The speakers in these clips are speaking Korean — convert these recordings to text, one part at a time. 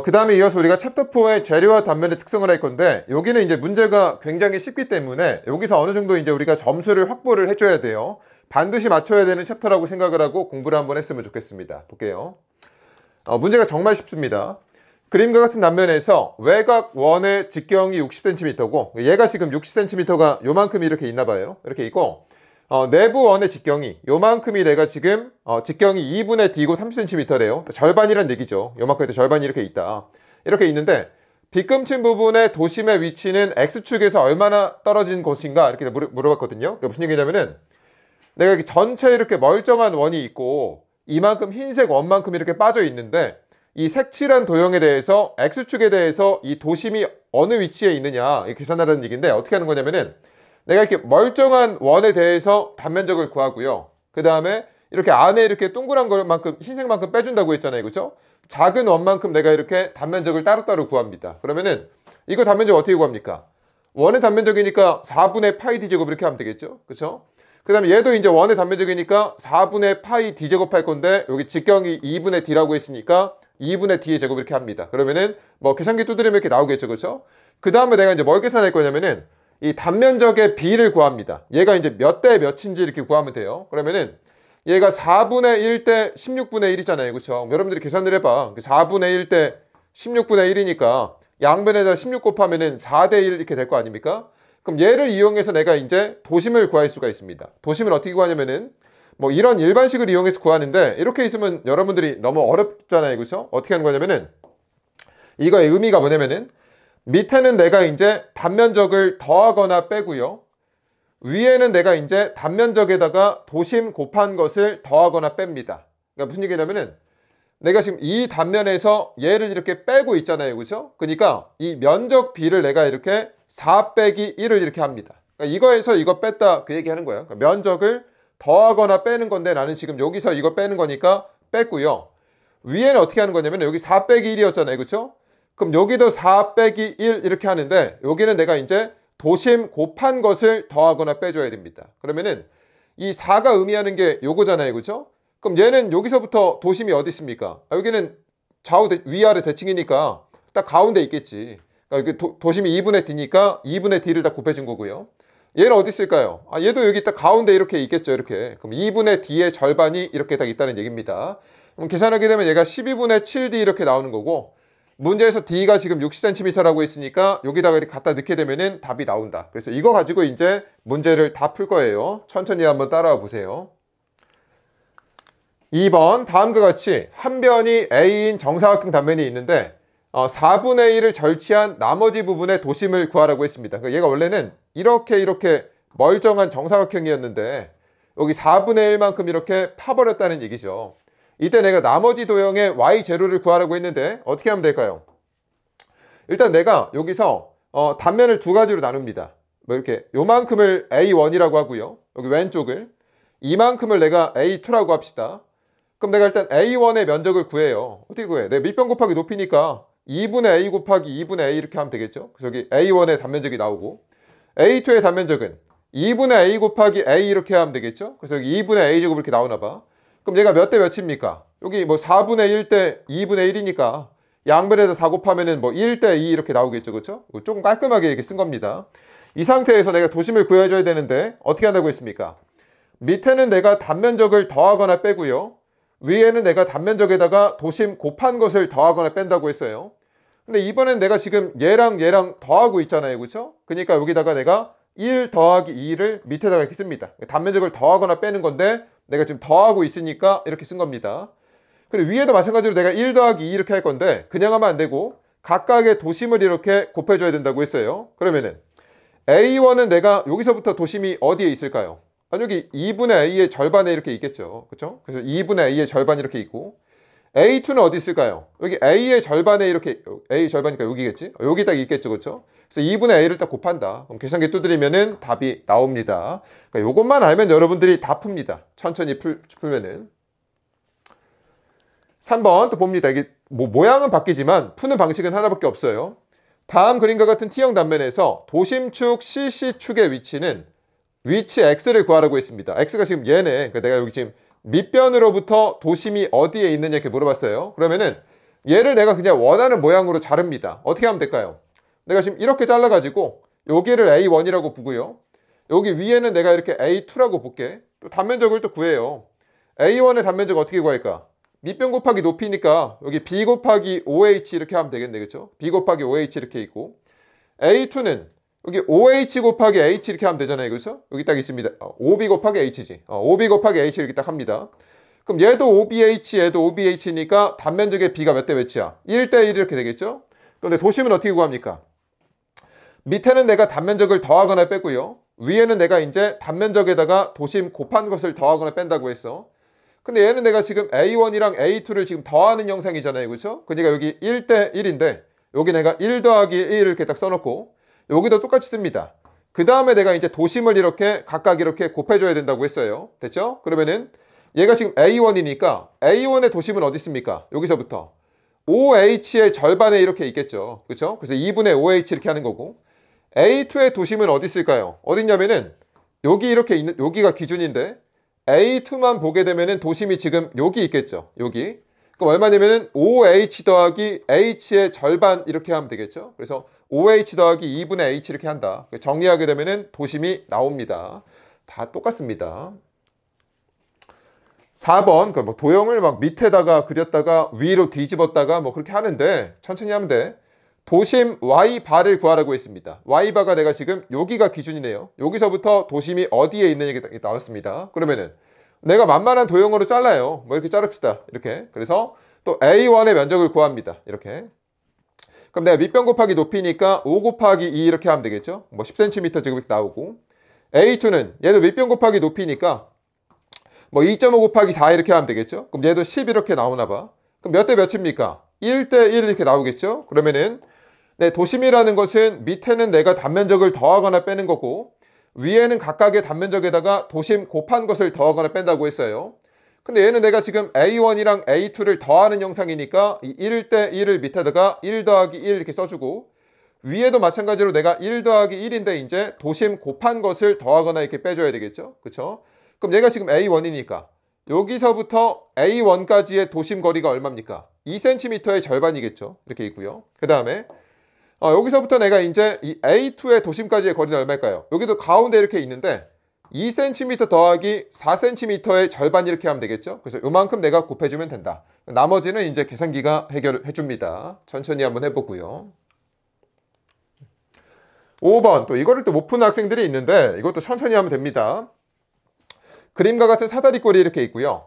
그 다음에 이어서 우리가 챕터 4의 재료와 단면의 특성을 할 건데, 여기는 이제 문제가 굉장히 쉽기 때문에 여기서 어느 정도 이제 우리가 점수를 확보를 해줘야 돼요. 반드시 맞춰야 되는 챕터라고 생각을 하고 공부를 한번 했으면 좋겠습니다. 볼게요. 문제가 정말 쉽습니다. 그림과 같은 단면에서 외곽 원의 직경이 60cm고, 얘가 지금 60cm가 요만큼 이렇게 있나 봐요. 이렇게 있고, 내부 원의 직경이 요만큼이 내가 지금 직경이 2분의 D고 30cm래요. 절반이란 얘기죠. 요만큼 해도 절반이 이렇게 있다. 이렇게 있는데 빗금친 부분의 도심의 위치는 X축에서 얼마나 떨어진 곳인가 이렇게 물어봤거든요. 그게 무슨 얘기냐면은 내가 이렇게 전체 이렇게 멀쩡한 원이 있고 이만큼 흰색 원만큼 이렇게 빠져 있는데 이 색칠한 도형에 대해서 X축에 대해서 이 도심이 어느 위치에 있느냐 계산하라는 얘기인데, 어떻게 하는 거냐면은 내가 이렇게 멀쩡한 원에 대해서 단면적을 구하고요. 그 다음에 이렇게 안에 이렇게 동그란 것만큼 흰색만큼 빼준다고 했잖아요. 그렇죠? 작은 원만큼 내가 이렇게 단면적을 따로따로 구합니다. 그러면은 이거 단면적 어떻게 구합니까? 원의 단면적이니까 4분의 파이 d제곱 이렇게 하면 되겠죠? 그렇죠? 그 다음에 얘도 이제 원의 단면적이니까 4분의 파이 d제곱 할 건데, 여기 직경이 2분의 d라고 했으니까 2분의 d의 제곱 이렇게 합니다. 그러면은 뭐 계산기 두드리면 이렇게 나오겠죠. 그렇죠? 그 다음에 내가 이제 뭘 계산할 거냐면은 이 단면적의 비를 구합니다. 얘가 이제 몇 대 몇인지 이렇게 구하면 돼요. 그러면은 얘가 4분의 1 대 16분의 1이잖아요. 그렇죠? 여러분들이 계산을 해봐. 4분의 1 대 16분의 1이니까 양변에다 16 곱하면은 4대 1 이렇게 될 거 아닙니까? 그럼 얘를 이용해서 내가 이제 도심을 구할 수가 있습니다. 도심을 어떻게 구하냐면은 뭐 이런 일반식을 이용해서 구하는데, 이렇게 있으면 여러분들이 너무 어렵잖아요. 그렇죠? 어떻게 하는 거냐면은 이거의 의미가 뭐냐면은 밑에는 내가 이제 단면적을 더하거나 빼고요. 위에는 내가 이제 단면적에다가 도심 곱한 것을 더하거나 뺍니다. 그러니까 무슨 얘기냐면은 내가 지금 이 단면에서 얘를 이렇게 빼고 있잖아요. 그렇죠? 그러니까 이 면적 비를 내가 이렇게 4 빼기 1을 이렇게 합니다. 그러니까 이거에서 이거 뺐다 그 얘기 하는 거예요. 그러니까 면적을 더하거나 빼는 건데 나는 지금 여기서 이거 빼는 거니까 뺐고요. 위에는 어떻게 하는 거냐면 여기 4 빼기 1이었잖아요. 그렇죠? 그럼 여기도 4 빼기 1 이렇게 하는데, 여기는 내가 이제 도심 곱한 것을 더하거나 빼줘야 됩니다. 그러면은 이 4가 의미하는 게 요거잖아요. 그렇죠? 그럼 얘는 여기서부터 도심이 어디 있습니까? 여기는 위아래 대칭이니까 딱 가운데 있겠지. 그러니까 여기 도심이 2분의 D니까 2분의 D를 다 곱해준 거고요. 얘는 어디 있을까요? 얘도 여기 딱 가운데 이렇게 있겠죠. 이렇게. 그럼 2분의 D의 절반이 이렇게 딱 있다는 얘기입니다. 그럼 계산하게 되면 얘가 12분의 7D 이렇게 나오는 거고, 문제에서 D가 지금 60cm라고 했으니까 여기다가 이렇게 갖다 넣게 되면은 답이 나온다. 그래서 이거 가지고 이제 문제를 다 풀 거예요. 천천히 한번 따라와 보세요. 2번 다음과 같이 한 변이 A인 정사각형 단면이 있는데 4분의 1을 절취한 나머지 부분의 도심을 구하라고 했습니다. 그러니까 얘가 원래는 이렇게 멀쩡한 정사각형이었는데 여기 4분의 1만큼 이렇게 파버렸다는 얘기죠. 이때 내가 나머지 도형의 y0를 구하라고 했는데 어떻게 하면 될까요? 일단 내가 여기서 단면을 두 가지로 나눕니다. 뭐 이렇게 요만큼을 A1이라고 하고요. 여기 왼쪽을 이만큼을 내가 A2라고 합시다. 그럼 내가 일단 A1의 면적을 구해요. 어떻게 구해? 내가 밑변 곱하기 높이니까 2분의 A 곱하기 2분의 A 이렇게 하면 되겠죠. 그래서 여기 A1의 단면적이 나오고, A2의 단면적은 2분의 A 곱하기 A 이렇게 하면 되겠죠. 그래서 여기 2분의 A 제곱 이렇게 나오나 봐. 그럼 얘가 몇 대 몇입니까? 여기 뭐 4분의 1 대 2분의 1이니까 양변에서 4 곱하면은 뭐 1 대 2 이렇게 나오겠죠. 그렇죠? 조금 깔끔하게 이렇게 쓴 겁니다. 이 상태에서 내가 도심을 구해줘야 되는데 어떻게 한다고 했습니까? 밑에는 내가 단면적을 더하거나 빼고요. 위에는 내가 단면적에다가 도심 곱한 것을 더하거나 뺀다고 했어요. 근데 이번엔 내가 지금 얘랑 더하고 있잖아요. 그렇죠? 그러니까 여기다가 내가 1 더하기 2를 밑에다가 이렇게 씁니다. 단면적을 더하거나 빼는 건데 내가 지금 더하고 있으니까 이렇게 쓴 겁니다. 그리고 위에도 마찬가지로 내가 1 더하기 2 이렇게 할 건데 그냥 하면 안 되고 각각의 도심을 이렇게 곱해줘야 된다고 했어요. 그러면은 A1은 내가 여기서부터 도심이 어디에 있을까요? 여기 2분의 A의 절반에 이렇게 있겠죠. 그렇죠? 그래서 2분의 A의 절반이 이렇게 있고, A2는 어디 있을까요? 여기 A의 절반에 이렇게, A 절반이니까 여기겠지? 여기 딱 있겠죠. 그렇죠? 그래서 2분의 A를 딱 곱한다. 그럼 계산기 두드리면은 답이 나옵니다. 그러니까 요것만 알면 여러분들이 다 풉니다. 천천히 풀면은. 3번 또 봅니다. 이게 뭐 모양은 바뀌지만 푸는 방식은 하나밖에 없어요. 다음 그림과 같은 T형 단면에서 도심축 CC축의 위치는 위치 X를 구하라고 했습니다. X가 지금 얘네. 그러니까 내가 여기 지금 밑변으로부터 도심이 어디에 있느냐 이렇게 물어봤어요. 그러면은 얘를 내가 그냥 원하는 모양으로 자릅니다. 어떻게 하면 될까요? 내가 지금 이렇게 잘라가지고 여기를 A1이라고 보고요. 여기 위에는 내가 이렇게 A2라고 볼게. 또 단면적을 또 구해요. A1의 단면적 어떻게 구할까? 밑변 곱하기 높이니까 여기 B 곱하기 OH 이렇게 하면 되겠네. 그쵸? B 곱하기 OH 이렇게 있고, A2는 여기 OH 곱하기 H 이렇게 하면 되잖아요. 그렇죠? 여기 딱 있습니다. OB 곱하기 H지. OB 곱하기 H 이렇게 딱 합니다. 그럼 얘도 OBH, 얘도 OBH니까 단면적의 B가 몇 대 몇이야? 1대 1 이렇게 되겠죠? 그런데 도심은 어떻게 구합니까? 밑에는 내가 단면적을 더하거나 빼고요. 위에는 내가 이제 단면적에다가 도심 곱한 것을 더하거나 뺀다고 했어. 근데 얘는 내가 지금 A1이랑 A2를 지금 더하는 형상이잖아요. 그렇죠? 그러니까 여기 1대 1인데 여기 내가 1 더하기 1 이렇게 딱 써놓고 여기도 똑같이 씁니다. 그 다음에 내가 이제 도심을 이렇게 각각 이렇게 곱해줘야 된다고 했어요. 됐죠? 그러면은 얘가 지금 A1이니까 A1의 도심은 어디 있습니까? 여기서부터 OH의 절반에 이렇게 있겠죠. 그렇죠? 그래서 2분의 OH 이렇게 하는 거고, A2의 도심은 어디 있을까요? 어디 있냐면은 여기 이렇게 있는, 여기가 기준인데 A2만 보게 되면은 도심이 지금 여기 있겠죠. 여기. 그럼 얼마냐면은 OH 더하기 H의 절반 이렇게 하면 되겠죠. 그래서 OH 더하기 2분의 H 이렇게 한다. 정리하게 되면은 도심이 나옵니다. 다 똑같습니다. 4번, 뭐 도형을 막 밑에다가 그렸다가 위로 뒤집었다가 뭐 그렇게 하는데 천천히 하면 돼. 도심 Y바를 구하라고 했습니다. Y바가 내가 지금 여기가 기준이네요. 여기서부터 도심이 어디에 있는 얘기가 나왔습니다. 그러면은 내가 만만한 도형으로 잘라요. 뭐 이렇게 자릅시다. 이렇게. 그래서 또 A1의 면적을 구합니다. 이렇게. 그럼 내가 밑변 곱하기 높이니까 5 곱하기 2 이렇게 하면 되겠죠. 뭐 10cm 지금 이렇게 나오고, A2는 얘도 밑변 곱하기 높이니까 뭐 2.5 곱하기 4 이렇게 하면 되겠죠. 그럼 얘도 10 이렇게 나오나 봐. 그럼 몇 대 몇입니까? 1대 1 이렇게 나오겠죠. 그러면은 네, 도심이라는 것은 밑에는 내가 단면적을 더하거나 빼는 거고 위에는 각각의 단면적에다가 도심 곱한 것을 더하거나 뺀다고 했어요. 근데 얘는 내가 지금 A1이랑 A2를 더하는 형상이니까 이 1대 1을 밑에다가 1 더하기 1 이렇게 써주고, 위에도 마찬가지로 내가 1 더하기 1인데 이제 도심 곱한 것을 더하거나 이렇게 빼줘야 되겠죠. 그쵸? 그럼 얘가 지금 A1이니까 여기서부터 A1까지의 도심 거리가 얼마입니까? 2cm의 절반이겠죠. 이렇게 있고요. 그 다음에 여기서부터 내가 이제 이 A2의 도심까지의 거리는 얼마일까요? 여기도 가운데 이렇게 있는데 2cm 더하기 4cm의 절반 이렇게 하면 되겠죠. 그래서 요만큼 내가 곱해주면 된다. 나머지는 이제 계산기가 해결해 줍니다. 천천히 한번 해보고요. 5번, 또 이거를 또 못 푸는 학생들이 있는데 이것도 천천히 하면 됩니다. 그림과 같은 사다리꼴이 이렇게 있고요.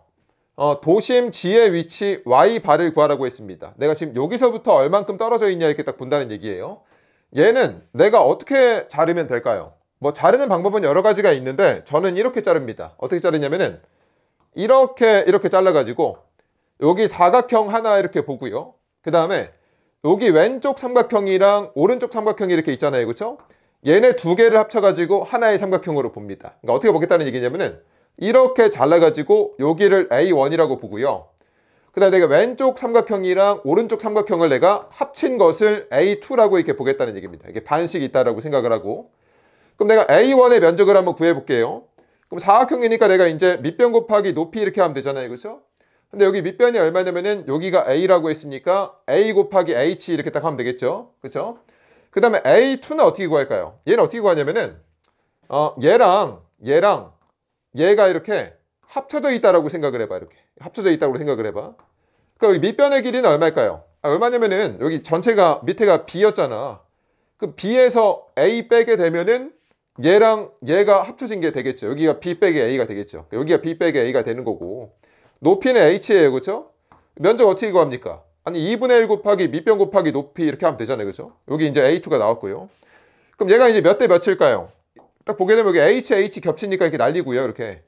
도심 G의 위치 Y바를 구하라고 했습니다. 내가 지금 여기서부터 얼만큼 떨어져 있냐 이렇게 딱 본다는 얘기예요. 얘는 내가 어떻게 자르면 될까요? 뭐 자르는 방법은 여러 가지가 있는데 저는 이렇게 자릅니다. 어떻게 자르냐면은 이렇게 잘라가지고 여기 사각형 하나 이렇게 보고요. 그 다음에 여기 왼쪽 삼각형이랑 오른쪽 삼각형이 이렇게 있잖아요. 그렇죠? 얘네 두 개를 합쳐가지고 하나의 삼각형으로 봅니다. 그러니까 어떻게 보겠다는 얘기냐면은 이렇게 잘라가지고 여기를 A1이라고 보고요. 그 다음에 내가 왼쪽 삼각형이랑 오른쪽 삼각형을 내가 합친 것을 A2라고 이렇게 보겠다는 얘기입니다. 이게 반씩 있다라고 생각을 하고, 그럼 내가 A1의 면적을 한번 구해볼게요. 그럼 사각형이니까 내가 이제 밑변 곱하기 높이 이렇게 하면 되잖아요. 그렇죠? 근데 여기 밑변이 얼마냐면은 여기가 A라고 했으니까 A 곱하기 H 이렇게 딱 하면 되겠죠. 그렇죠? 그 다음에 A2는 어떻게 구할까요? 얘는 어떻게 구하냐면은 얘랑 얘가 이렇게 합쳐져 있다라고 생각을 해봐. 이렇게 합쳐져 있다고 생각을 해봐. 그러니까 여기 밑변의 길이는 얼마일까요? 얼마냐면은 여기 전체가 밑에가 B였잖아. 그 B에서 A 빼게 되면은 얘랑 얘가 합쳐진 게 되겠죠. 여기가 B 빼기 A가 되겠죠. 여기가 B 빼기 A가 되는 거고, 높이는 H예요. 그렇죠? 면적 어떻게 구합니까? 아니 2분의 1 곱하기 밑변 곱하기 높이 이렇게 하면 되잖아요. 그렇죠? 여기 이제 A2가 나왔고요. 그럼 얘가 이제 몇 대 몇일까요? 딱 보게 되면 여기 H 겹치니까 이렇게 날리고요. 이렇게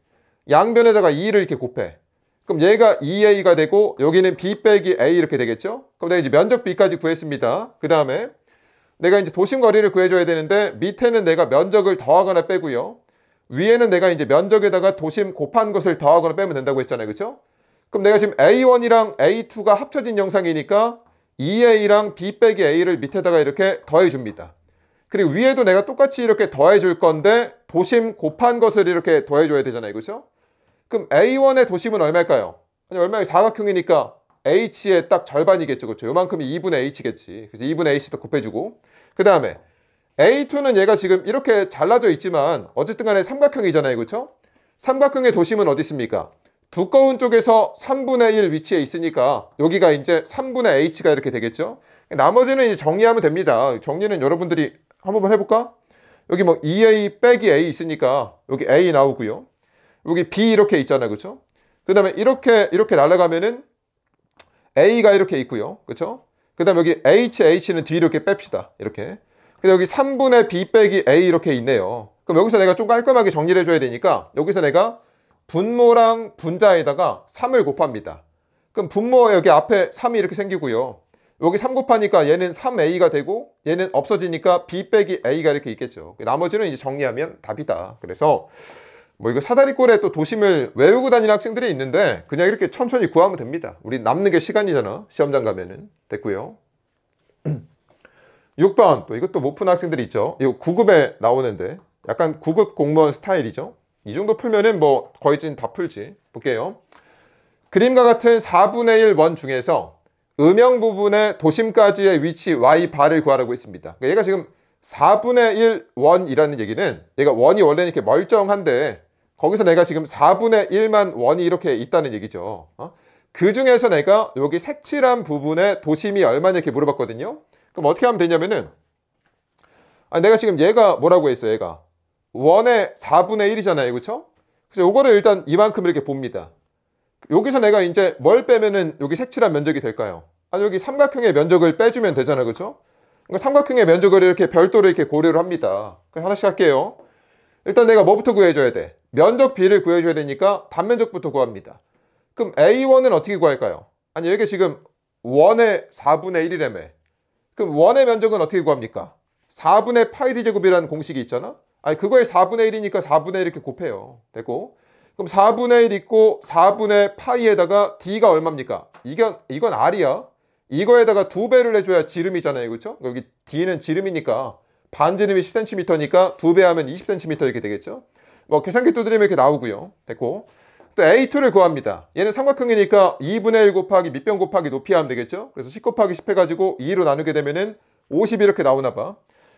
양변에다가 2를 이렇게 곱해. 그럼 얘가 2A가 되고 여기는 B 빼기 A 이렇게 되겠죠? 그럼 내가 이제 면적 B까지 구했습니다. 그 다음에 내가 이제 도심 거리를 구해줘야 되는데 밑에는 내가 면적을 더하거나 빼고요. 위에는 내가 이제 면적에다가 도심 곱한 것을 더하거나 빼면 된다고 했잖아요. 그렇죠? 그럼 내가 지금 A1이랑 A2가 합쳐진 영상이니까 2A랑 B 빼기 A를 밑에다가 이렇게 더해줍니다. 그리고 위에도 내가 똑같이 이렇게 더해줄 건데 도심 곱한 것을 이렇게 더해줘야 되잖아요. 그렇죠? 그럼 A1의 도심은 얼마일까요? 아니 얼마에 사각형이니까 h의 딱 절반이겠죠. 그렇죠? 요만큼이 2분의 h겠지. 그래서 2분의 h 더 곱해주고, 그 다음에 A2는 얘가 지금 이렇게 잘라져 있지만 어쨌든 간에 삼각형이잖아요. 그렇죠? 삼각형의 도심은 어디 있습니까? 두꺼운 쪽에서 3분의 1 위치에 있으니까 여기가 이제 3분의 h가 이렇게 되겠죠? 나머지는 이제 정리하면 됩니다. 정리는 여러분들이 한번 해볼까? 여기 뭐 2a 빼기 a 있으니까 여기 a 나오고요. 여기 b 이렇게 있잖아요. 그렇죠? 그 다음에 이렇게 날아가면은 a가 이렇게 있고요. 그렇죠? 그 다음에 여기 h는 뒤로 이렇게 뺍시다. 이렇게. 근데 여기 3분의 b 빼기 a 이렇게 있네요. 그럼 여기서 내가 좀 깔끔하게 정리를 해줘야 되니까 여기서 내가 분모랑 분자에다가 3을 곱합니다. 그럼 분모 여기 앞에 3이 이렇게 생기고요. 여기 3 곱하니까 얘는 3a가 되고 얘는 없어지니까 b 빼기 a가 이렇게 있겠죠. 나머지는 이제 정리하면 답이다. 그래서 뭐 이거 사다리꼴에 또 도심을 외우고 다니는 학생들이 있는데 그냥 이렇게 천천히 구하면 됩니다. 우리 남는 게 시간이잖아. 시험장 가면은. 됐고요. 6번 또 이것도 못 푸는 학생들이 있죠. 이거 9급에 나오는데 약간 9급 공무원 스타일이죠. 이 정도 풀면은 뭐 거의 다 풀지. 볼게요. 그림과 같은 4분의 1 원 중에서 음영 부분의 도심까지의 위치 y바를 구하라고 했습니다. 그러니까 얘가 지금 4분의 1 원이라는 얘기는 얘가 원이 원래는 이렇게 멀쩡한데 거기서 내가 지금 4분의 1만 원이 이렇게 있다는 얘기죠. 그 중에서 내가 여기 색칠한 부분의 도심이 얼마냐 이렇게 물어봤거든요. 그럼 어떻게 하면 되냐면은 내가 지금 얘가 뭐라고 했어요. 얘가 원의 4분의 1이잖아요. 그렇죠? 그래서 요거를 일단 이만큼 이렇게 봅니다. 여기서 내가 이제 뭘 빼면은 여기 색칠한 면적이 될까요? 아니 여기 삼각형의 면적을 빼주면 되잖아요. 그렇죠? 그러니까 삼각형의 면적을 이렇게 별도로 이렇게 고려를 합니다. 하나씩 할게요. 일단 내가 뭐부터 구해줘야 돼? 면적 B를 구해줘야 되니까 단면적부터 구합니다. 그럼 A1은 어떻게 구할까요? 아니 여기 지금 원의 4분의 1이라며. 그럼 원의 면적은 어떻게 구합니까? 4분의 파이 d제곱이라는 공식이 있잖아? 아니 그거에 4분의 1이니까 4분의 1 이렇게 곱해요. 됐고. 그럼 4분의 1 있고 4분의 파이에다가 d가 얼마입니까? 이건 r이야. 이거에다가 2배를 해줘야 지름이잖아요. 그렇죠? 여기 d는 지름이니까 반지름이 10cm니까 2배 하면 20cm 이렇게 되겠죠? 뭐 계산기 두드리면 이렇게 나오고요. 됐고. 또 A2를 구합니다. 얘는 삼각형이니까 2분의 1 곱하기 밑변 곱하기 높이 하면 되겠죠? 그래서 10 곱하기 10 해가지고 2로 나누게 되면은 50 이렇게 나오나 봐.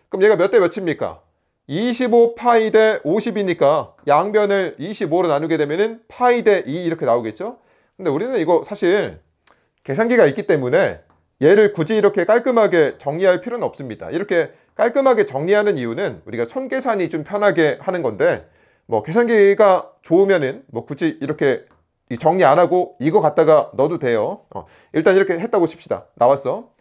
그럼 얘가 몇 대 몇입니까? 25 파이 대 50이니까 양변을 25로 나누게 되면은 파이 대 2 이렇게 나오겠죠? 근데 우리는 이거 사실 계산기가 있기 때문에 얘를 굳이 이렇게 깔끔하게 정리할 필요는 없습니다. 이렇게 깔끔하게 정리하는 이유는 우리가 손계산이 좀 편하게 하는 건데 뭐 계산기가 좋으면은 뭐 굳이 이렇게 정리 안 하고 이거 갖다가 넣어도 돼요. 일단 이렇게 했다고 칩시다. 나왔어.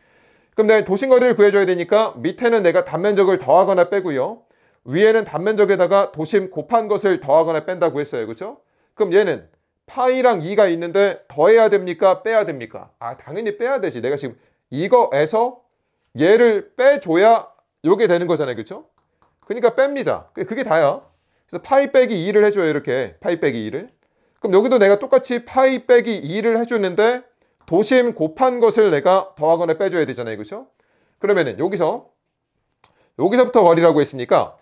그럼 내가 도심거리를 구해줘야 되니까 밑에는 내가 단면적을 더하거나 빼고요. 위에는 단면적에다가 도심 곱한 것을 더하거나 뺀다고 했어요. 그렇죠? 그럼 얘는 파이랑 2가 있는데 더해야 됩니까? 빼야 됩니까? 당연히 빼야 되지. 내가 지금 이거에서 얘를 빼줘야 요게 되는 거잖아요. 그렇죠? 그러니까 뺍니다. 그게 다야. 그래서 파이 빼기 2를 해줘요. 이렇게 파이 빼기 2를. 그럼 여기도 내가 똑같이 파이 빼기 2를 해주는데 도심 곱한 것을 내가 더하거나 빼줘야 되잖아요. 그렇죠? 그러면은 여기서부터 거리라고 했으니까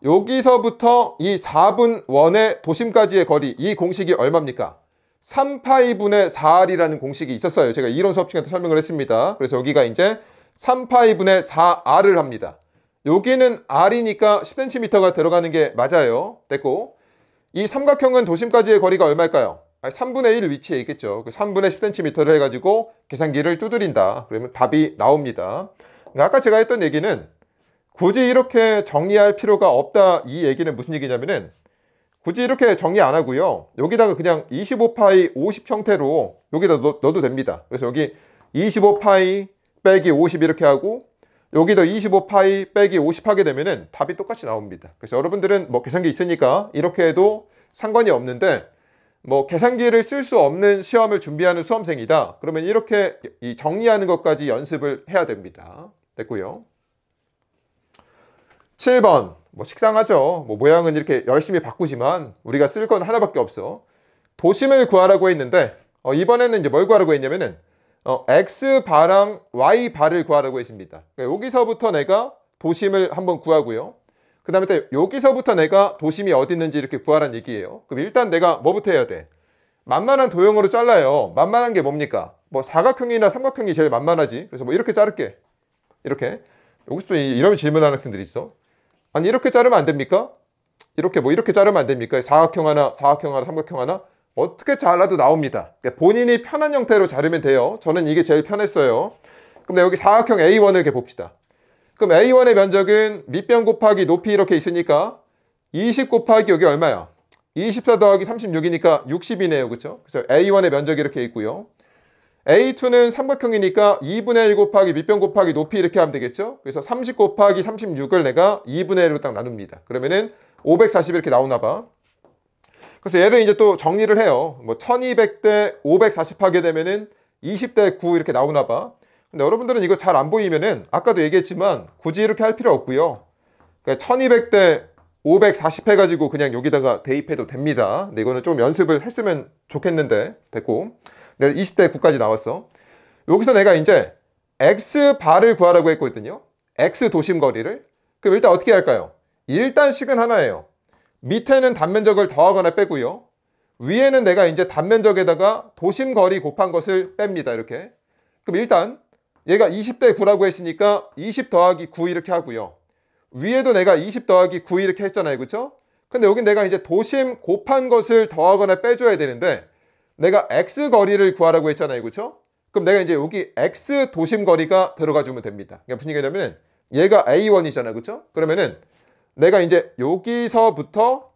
여기서부터 이 4분원의 도심까지의 거리, 이 공식이 얼마입니까? 3파이분의 4r이라는 공식이 있었어요. 제가 이론 수업 시간에 설명을 했습니다. 그래서 여기가 이제 3파이분의 4r을 합니다. 여기는 r이니까 10cm가 들어가는 게 맞아요. 됐고, 이 삼각형은 도심까지의 거리가 얼마일까요? 3분의 1 위치에 있겠죠. 3분의 10cm를 해가지고 계산기를 두드린다. 그러면 답이 나옵니다. 아까 제가 했던 얘기는 굳이 이렇게 정리할 필요가 없다. 이 얘기는 무슨 얘기냐면은 굳이 이렇게 정리 안 하고요. 여기다가 그냥 25파이 50 형태로 여기다 넣어도 됩니다. 그래서 여기 25파이 빼기 50 이렇게 하고 여기다 25파이 빼기 50 하게 되면은 답이 똑같이 나옵니다. 그래서 여러분들은 뭐 계산기 있으니까 이렇게 해도 상관이 없는데 뭐 계산기를 쓸 수 없는 시험을 준비하는 수험생이다. 그러면 이렇게 이 정리하는 것까지 연습을 해야 됩니다. 됐고요. 7번 뭐 식상하죠. 뭐 모양은 이렇게 열심히 바꾸지만 우리가 쓸 건 하나밖에 없어. 도심을 구하라고 했는데 이번에는 이제 뭘 구하라고 했냐면은 x바랑 y바를 구하라고 했습니다. 그러니까 여기서부터 내가 도심을 한번 구하고요. 그 다음에 또 여기서부터 내가 도심이 어디 있는지 이렇게 구하라는 얘기예요. 그럼 일단 내가 뭐부터 해야 돼? 만만한 도형으로 잘라요. 만만한 게 뭡니까? 뭐 사각형이나 삼각형이 제일 만만하지. 그래서 뭐 이렇게 자를게. 이렇게. 여기서 또 이런 질문하는 학생들이 있어. 아니 이렇게 자르면 안 됩니까? 이렇게 뭐 이렇게 자르면 안 됩니까? 사각형 하나, 삼각형 하나. 어떻게 잘라도 나옵니다. 그러니까 본인이 편한 형태로 자르면 돼요. 저는 이게 제일 편했어요. 그럼 여기 사각형 A1을 이렇게 봅시다. 그럼 A1의 면적은 밑변 곱하기 높이 이렇게 있으니까 20 곱하기 여기 얼마야? 24 더하기 36이니까 60이네요. 그렇죠? 그래서 A1의 면적이 이렇게 있고요. A2는 삼각형이니까 2분의 1 곱하기 밑변 곱하기 높이 이렇게 하면 되겠죠? 그래서 30 곱하기 36을 내가 2분의 1로 딱 나눕니다. 그러면은 540 이렇게 나오나 봐. 그래서 얘를 이제 또 정리를 해요. 뭐 1200대 540 하게 되면은 20대 9 이렇게 나오나 봐. 근데 여러분들은 이거 잘 안 보이면은 아까도 얘기했지만 굳이 이렇게 할 필요 없고요. 그러니까 1200대 540 해가지고 그냥 여기다가 대입해도 됩니다. 근데 이거는 좀 연습을 했으면 좋겠는데 됐고. 내가 20대 9까지 나왔어. 여기서 내가 이제 X바를 구하라고 했거든요. X 도심거리를. 그럼 일단 어떻게 할까요? 일단 식은 하나예요. 밑에는 단면적을 더하거나 빼고요. 위에는 내가 이제 단면적에다가 도심거리 곱한 것을 뺍니다. 이렇게. 그럼 일단 얘가 20대 9라고 했으니까 20 더하기 9 이렇게 하고요. 위에도 내가 20 더하기 9 이렇게 했잖아요. 그렇죠? 근데 여긴 내가 이제 도심 곱한 것을 더하거나 빼줘야 되는데 내가 X 거리를 구하라고 했잖아요. 그렇죠? 그럼 내가 이제 여기 X 도심 거리가 들어가 주면 됩니다. 그러니까 무슨 얘기냐면 얘가 A1이잖아요. 그렇죠? 그러면은 내가 이제 여기서부터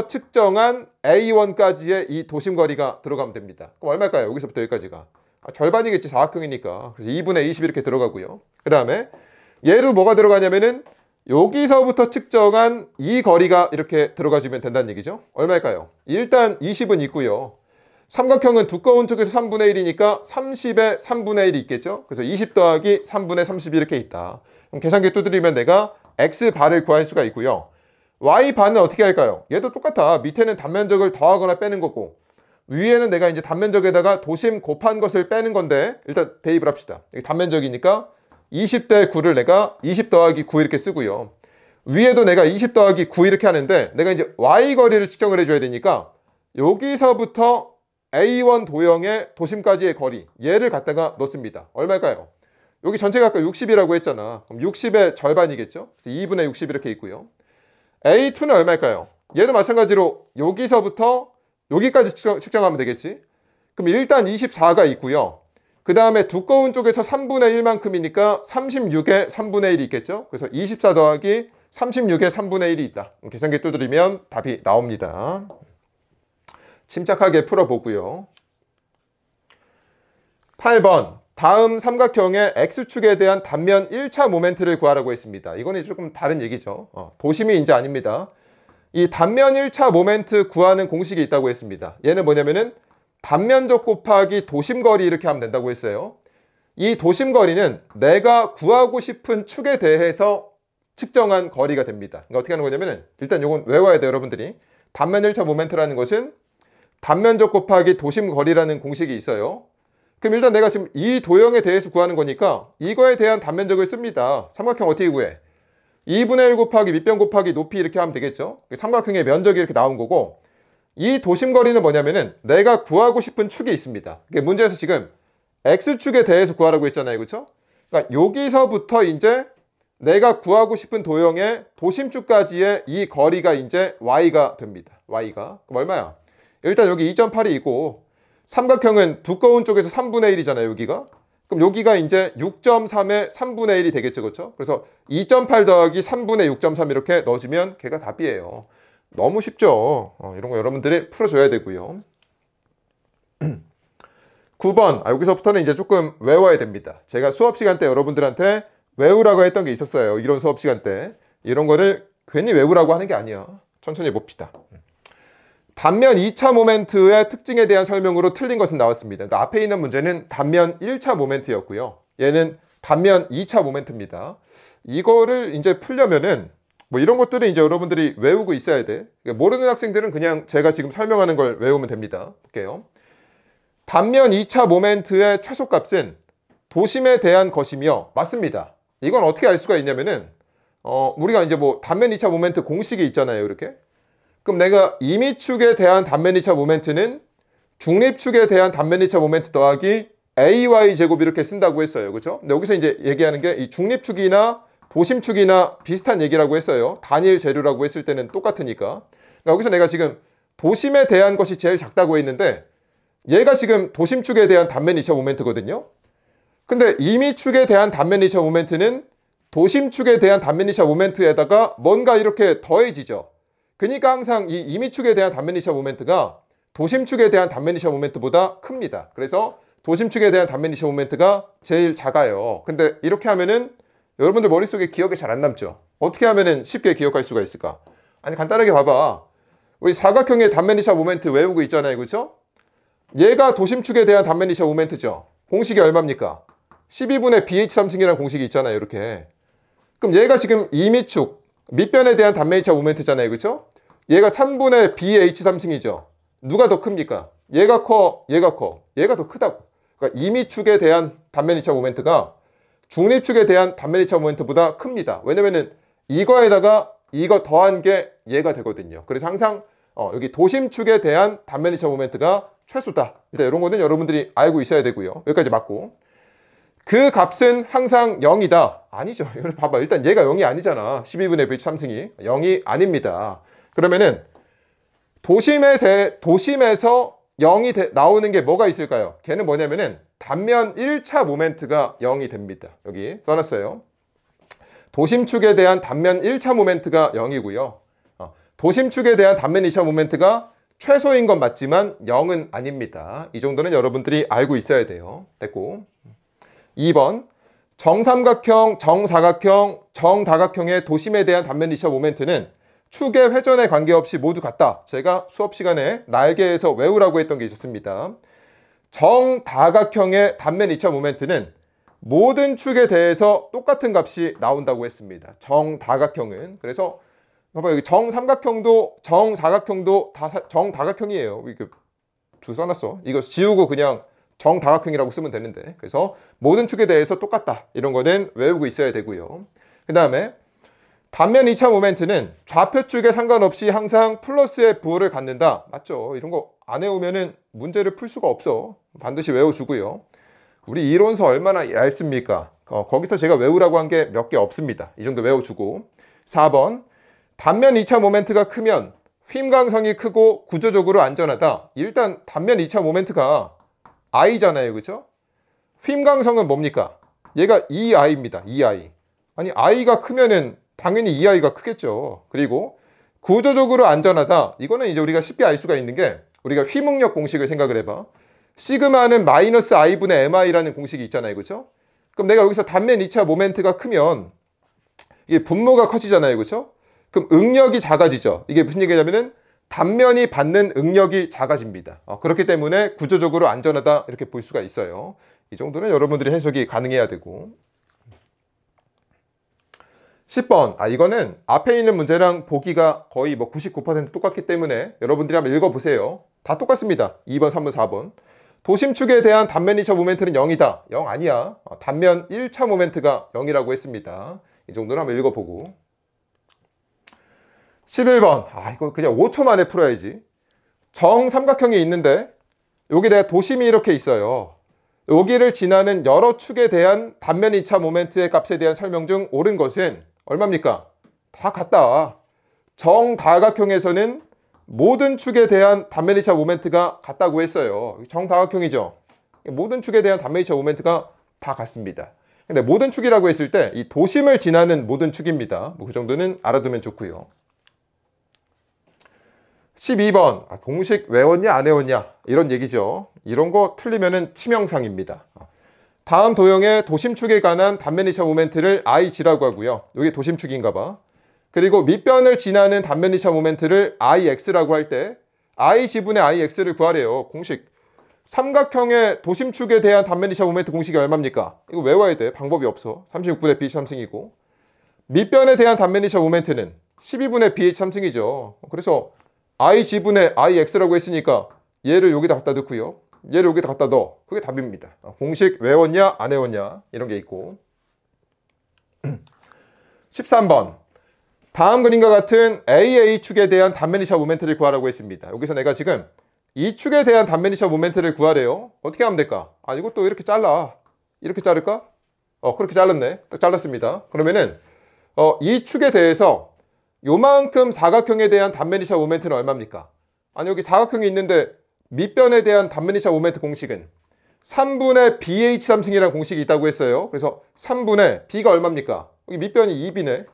측정한 A1까지의 이 도심 거리가 들어가면 됩니다. 그럼 얼마일까요? 여기서부터 여기까지가. 절반이겠지. 사각형이니까. 그래서 2분의 20 이렇게 들어가고요. 그 다음에 얘도 뭐가 들어가냐면은 여기서부터 측정한 이 거리가 이렇게 들어가주면 된다는 얘기죠. 얼마일까요? 일단 20은 있고요. 삼각형은 두꺼운 쪽에서 3분의 1이니까 30에 3분의 1이 있겠죠. 그래서 20 더하기 3분의 30 이렇게 있다. 그럼 계산기 두드리면 내가 X바를 구할 수가 있고요. Y바는 어떻게 할까요? 얘도 똑같아. 밑에는 단면적을 더하거나 빼는 거고 위에는 내가 이제 단면적에다가 도심 곱한 것을 빼는 건데 일단 대입을 합시다. 이게 단면적이니까 20대 9를 내가 20 더하기 9 이렇게 쓰고요. 위에도 내가 20 더하기 9 이렇게 하는데 내가 이제 Y 거리를 측정을 해줘야 되니까 여기서부터 A1 도형의 도심까지의 거리 얘를 갖다가 넣습니다. 얼마일까요? 여기 전체가 아까 60이라고 했잖아. 그럼 60의 절반이겠죠? 그래서 2분의 60 이렇게 있고요. A2는 얼마일까요? 얘도 마찬가지로 여기서부터 여기까지 측정하면 되겠지? 그럼 일단 24가 있고요. 그 다음에 두꺼운 쪽에서 3분의 1만큼이니까 36에 3분의 1이 있겠죠? 그래서 24 더하기 36에 3분의 1이 있다. 계산기 두드리면 답이 나옵니다. 침착하게 풀어보고요. 8번 다음 삼각형의 X축에 대한 단면 1차 모멘트를 구하라고 했습니다. 이거는 조금 다른 얘기죠. 도심이 이제 아닙니다. 이 단면 1차 모멘트 구하는 공식이 있다고 했습니다. 얘는 뭐냐면은 단면적 곱하기 도심거리 이렇게 하면 된다고 했어요. 이 도심거리는 내가 구하고 싶은 축에 대해서 측정한 거리가 됩니다. 그러니까 어떻게 하는 거냐면은 일단 이건 외워야 돼요. 여러분들이. 단면 1차 모멘트라는 것은 단면적 곱하기 도심거리라는 공식이 있어요. 그럼 일단 내가 지금 이 도형에 대해서 구하는 거니까 이거에 대한 단면적을 씁니다. 삼각형 어떻게 구해? 2분의 1 곱하기 밑변 곱하기 높이 이렇게 하면 되겠죠. 삼각형의 면적이 이렇게 나온 거고 이 도심거리는 뭐냐면은 내가 구하고 싶은 축이 있습니다. 문제에서 지금 X축에 대해서 구하라고 했잖아요. 그렇죠? 그러니까 여기서부터 이제 내가 구하고 싶은 도형의 도심축까지의 이 거리가 이제 Y가 됩니다. Y가. 그럼 얼마야? 일단 여기 2.8이 있고 삼각형은 두꺼운 쪽에서 3분의 1이잖아요. 여기가. 그럼 여기가 이제 6.3의 3분의 1이 되겠죠. 그렇죠? 그래서 2.8 더하기 3분의 6.3 이렇게 넣어주면 걔가 답이에요. 너무 쉽죠. 이런 거 여러분들이 풀어줘야 되고요. 9번. 여기서부터는 이제 조금 외워야 됩니다. 제가 수업 시간 때 여러분들한테 외우라고 했던 게 있었어요. 이런 수업 시간 때. 이런 거를 괜히 외우라고 하는 게 아니야. 천천히 봅시다. 단면 2차 모멘트의 특징에 대한 설명으로 틀린 것은 나왔습니다. 그러니까 앞에 있는 문제는 단면 1차 모멘트였고요. 얘는 단면 2차 모멘트입니다. 이거를 이제 풀려면은 뭐 이런 것들은 이제 여러분들이 외우고 있어야 돼. 모르는 학생들은 그냥 제가 지금 설명하는 걸 외우면 됩니다. 볼게요. 단면 2차 모멘트의 최소값은 도심에 대한 것이며 맞습니다. 이건 어떻게 알 수가 있냐면은 우리가 이제 뭐 단면 2차 모멘트 공식이 있잖아요. 이렇게. 그럼 내가 임의축에 대한 단면 2차 모멘트는 중립축에 대한 단면 2차 모멘트 더하기 AY 제곱 이렇게 쓴다고 했어요. 그렇죠? 근데 여기서 이제 얘기하는 게 이 중립축이나 도심축이나 비슷한 얘기라고 했어요. 단일 재료라고 했을 때는 똑같으니까. 그러니까 여기서 내가 지금 도심에 대한 것이 제일 작다고 했는데 얘가 지금 도심축에 대한 단면 2차 모멘트거든요. 근데 임의축에 대한 단면 2차 모멘트는 도심축에 대한 단면 2차 모멘트에다가 뭔가 이렇게 더해지죠. 그러니까 항상 이 임의축에 대한 단면 2차 모멘트가 도심축에 대한 단면 2차 모멘트보다 큽니다. 그래서 도심축에 대한 단면 2차 모멘트가 제일 작아요. 근데 이렇게 하면은 여러분들 머릿속에 기억이 잘 안 남죠. 어떻게 하면은 쉽게 기억할 수가 있을까? 아니 간단하게 봐봐. 우리 사각형의 단면 2차 모멘트 외우고 있잖아요. 그렇죠? 얘가 도심축에 대한 단면 2차 모멘트죠. 공식이 얼마입니까? 12분의 BH3승이라는 공식이 있잖아요. 이렇게. 그럼 얘가 지금 임의축, 밑변에 대한 단면 2차 모멘트잖아요. 그렇죠? 얘가 3분의 BH3승이죠. 누가 더 큽니까? 얘가 커, 얘가 커. 얘가 더 크다고. 그러니까 임의축에 대한 단면 2차 모멘트가 중립축에 대한 단면 2차 모멘트보다 큽니다. 왜냐면은 이거에다가 이거 더한 게 얘가 되거든요. 그래서 항상 여기 도심축에 대한 단면 2차 모멘트가 최소다. 일단 이런 거는 여러분들이 알고 있어야 되고요. 여기까지 맞고. 그 값은 항상 0이다. 아니죠. 봐봐. 일단 얘가 0이 아니잖아. 12분의 BH3승이. 0이 아닙니다. 그러면은 도심에서 0이 나오는 게 뭐가 있을까요? 걔는 뭐냐면은 단면 1차 모멘트가 0이 됩니다. 여기 써놨어요. 도심축에 대한 단면 1차 모멘트가 0이고요. 도심축에 대한 단면 2차 모멘트가 최소인 건 맞지만 0은 아닙니다. 이 정도는 여러분들이 알고 있어야 돼요. 됐고. 2번 정삼각형, 정사각형, 정다각형의 도심에 대한 단면 2차 모멘트는 축의 회전에 관계없이 모두 같다. 제가 수업 시간에 날개에서 외우라고 했던 게 있었습니다. 정다각형의 단면 2차 모멘트는 모든 축에 대해서 똑같은 값이 나온다고 했습니다. 정다각형은. 그래서 봐봐요. 여기 정삼각형도 정사각형도 다 정다각형이에요. 이렇게 두 써놨어. 이거 지우고 그냥 정다각형이라고 쓰면 되는데. 그래서 모든 축에 대해서 똑같다. 이런 거는 외우고 있어야 되고요. 그 다음에 단면 2차 모멘트는 좌표축에 상관없이 항상 플러스의 부호를 갖는다. 맞죠? 이런 거 안 외우면은 문제를 풀 수가 없어. 반드시 외워주고요. 우리 이론서 얼마나 얇습니까? 거기서 제가 외우라고 한 게 몇 개 없습니다. 이 정도 외워주고. 4번 단면 2차 모멘트가 크면 휨강성이 크고 구조적으로 안전하다. 일단 단면 2차 모멘트가 I잖아요. 그렇죠? 휨강성은 뭡니까? 얘가 2I입니다. 2I. 아니 I가 크면은 당연히 2I가 크겠죠. 그리고 구조적으로 안전하다. 이거는 이제 우리가 쉽게 알 수가 있는 게 우리가 휘응력 공식을 생각을 해봐. 시그마는 마이너스 I분의 MI라는 공식이 있잖아요. 그렇죠? 그럼 내가 여기서 단면 2차 모멘트가 크면 이게 분모가 커지잖아요. 그렇죠? 그럼 응력이 작아지죠. 이게 무슨 얘기냐면은 단면이 받는 응력이 작아집니다. 그렇기 때문에 구조적으로 안전하다 이렇게 볼 수가 있어요. 이 정도는 여러분들이 해석이 가능해야 되고. 10번. 이거는 앞에 있는 문제랑 보기가 거의 뭐 99% 똑같기 때문에 여러분들이 한번 읽어보세요. 다 똑같습니다. 2번, 3번, 4번. 도심축에 대한 단면 2차 모멘트는 0이다. 0 아니야. 단면 1차 모멘트가 0이라고 했습니다. 이 정도는 한번 읽어보고. 11번. 이거 그냥 5초 만에 풀어야지. 정삼각형이 있는데 여기 내가 도심이 이렇게 있어요. 여기를 지나는 여러 축에 대한 단면 2차 모멘트의 값에 대한 설명 중 옳은 것은 얼마입니까? 다 같다. 정다각형에서는 모든 축에 대한 단면 2차 모멘트가 같다고 했어요. 정다각형이죠. 모든 축에 대한 단면 2차 모멘트가 다 같습니다. 근데 모든 축이라고 했을 때 이 도심을 지나는 모든 축입니다. 그 정도는 알아두면 좋고요. 12번. 공식 외웠냐 안 외웠냐 이런 얘기죠. 이런 거 틀리면은 치명상입니다. 다음 도형의 도심축에 관한 단면 2차 모멘트를 IG라고 하고요. 이게 도심축인가 봐. 그리고 밑변을 지나는 단면 2차 모멘트를 IX라고 할 때 IG분의 IX를 구하래요. 공식. 삼각형의 도심축에 대한 단면 2차 모멘트 공식이 얼마입니까? 이거 외워야 돼. 방법이 없어. 36분의 BH3승이고. 밑변에 대한 단면 2차 모멘트는 12분의 BH3승이죠. 그래서 IG분의 IX라고 했으니까 얘를 여기다 갖다 넣고요. 얘를 여기다 갖다 넣어. 그게 답입니다. 공식 외웠냐 안 외웠냐 이런 게 있고. 13번. 다음 그림과 같은 AA축에 대한 단면 2차 모멘트를 구하라고 했습니다. 여기서 내가 지금 이 축에 대한 단면이차 모멘트를 구하래요. 어떻게 하면 될까? 아, 이것도 이렇게 잘라. 이렇게 자를까? 그렇게 잘랐네. 딱 잘랐습니다. 그러면은 이 축에 대해서 요만큼 사각형에 대한 단면이차 모멘트는 얼마입니까? 아니, 여기 사각형이 있는데 밑변에 대한 단면이차 모멘트 공식은 3분의 BH3승이라는 공식이 있다고 했어요. 그래서 3분의 B가 얼마입니까? 여기 밑변이 2B네.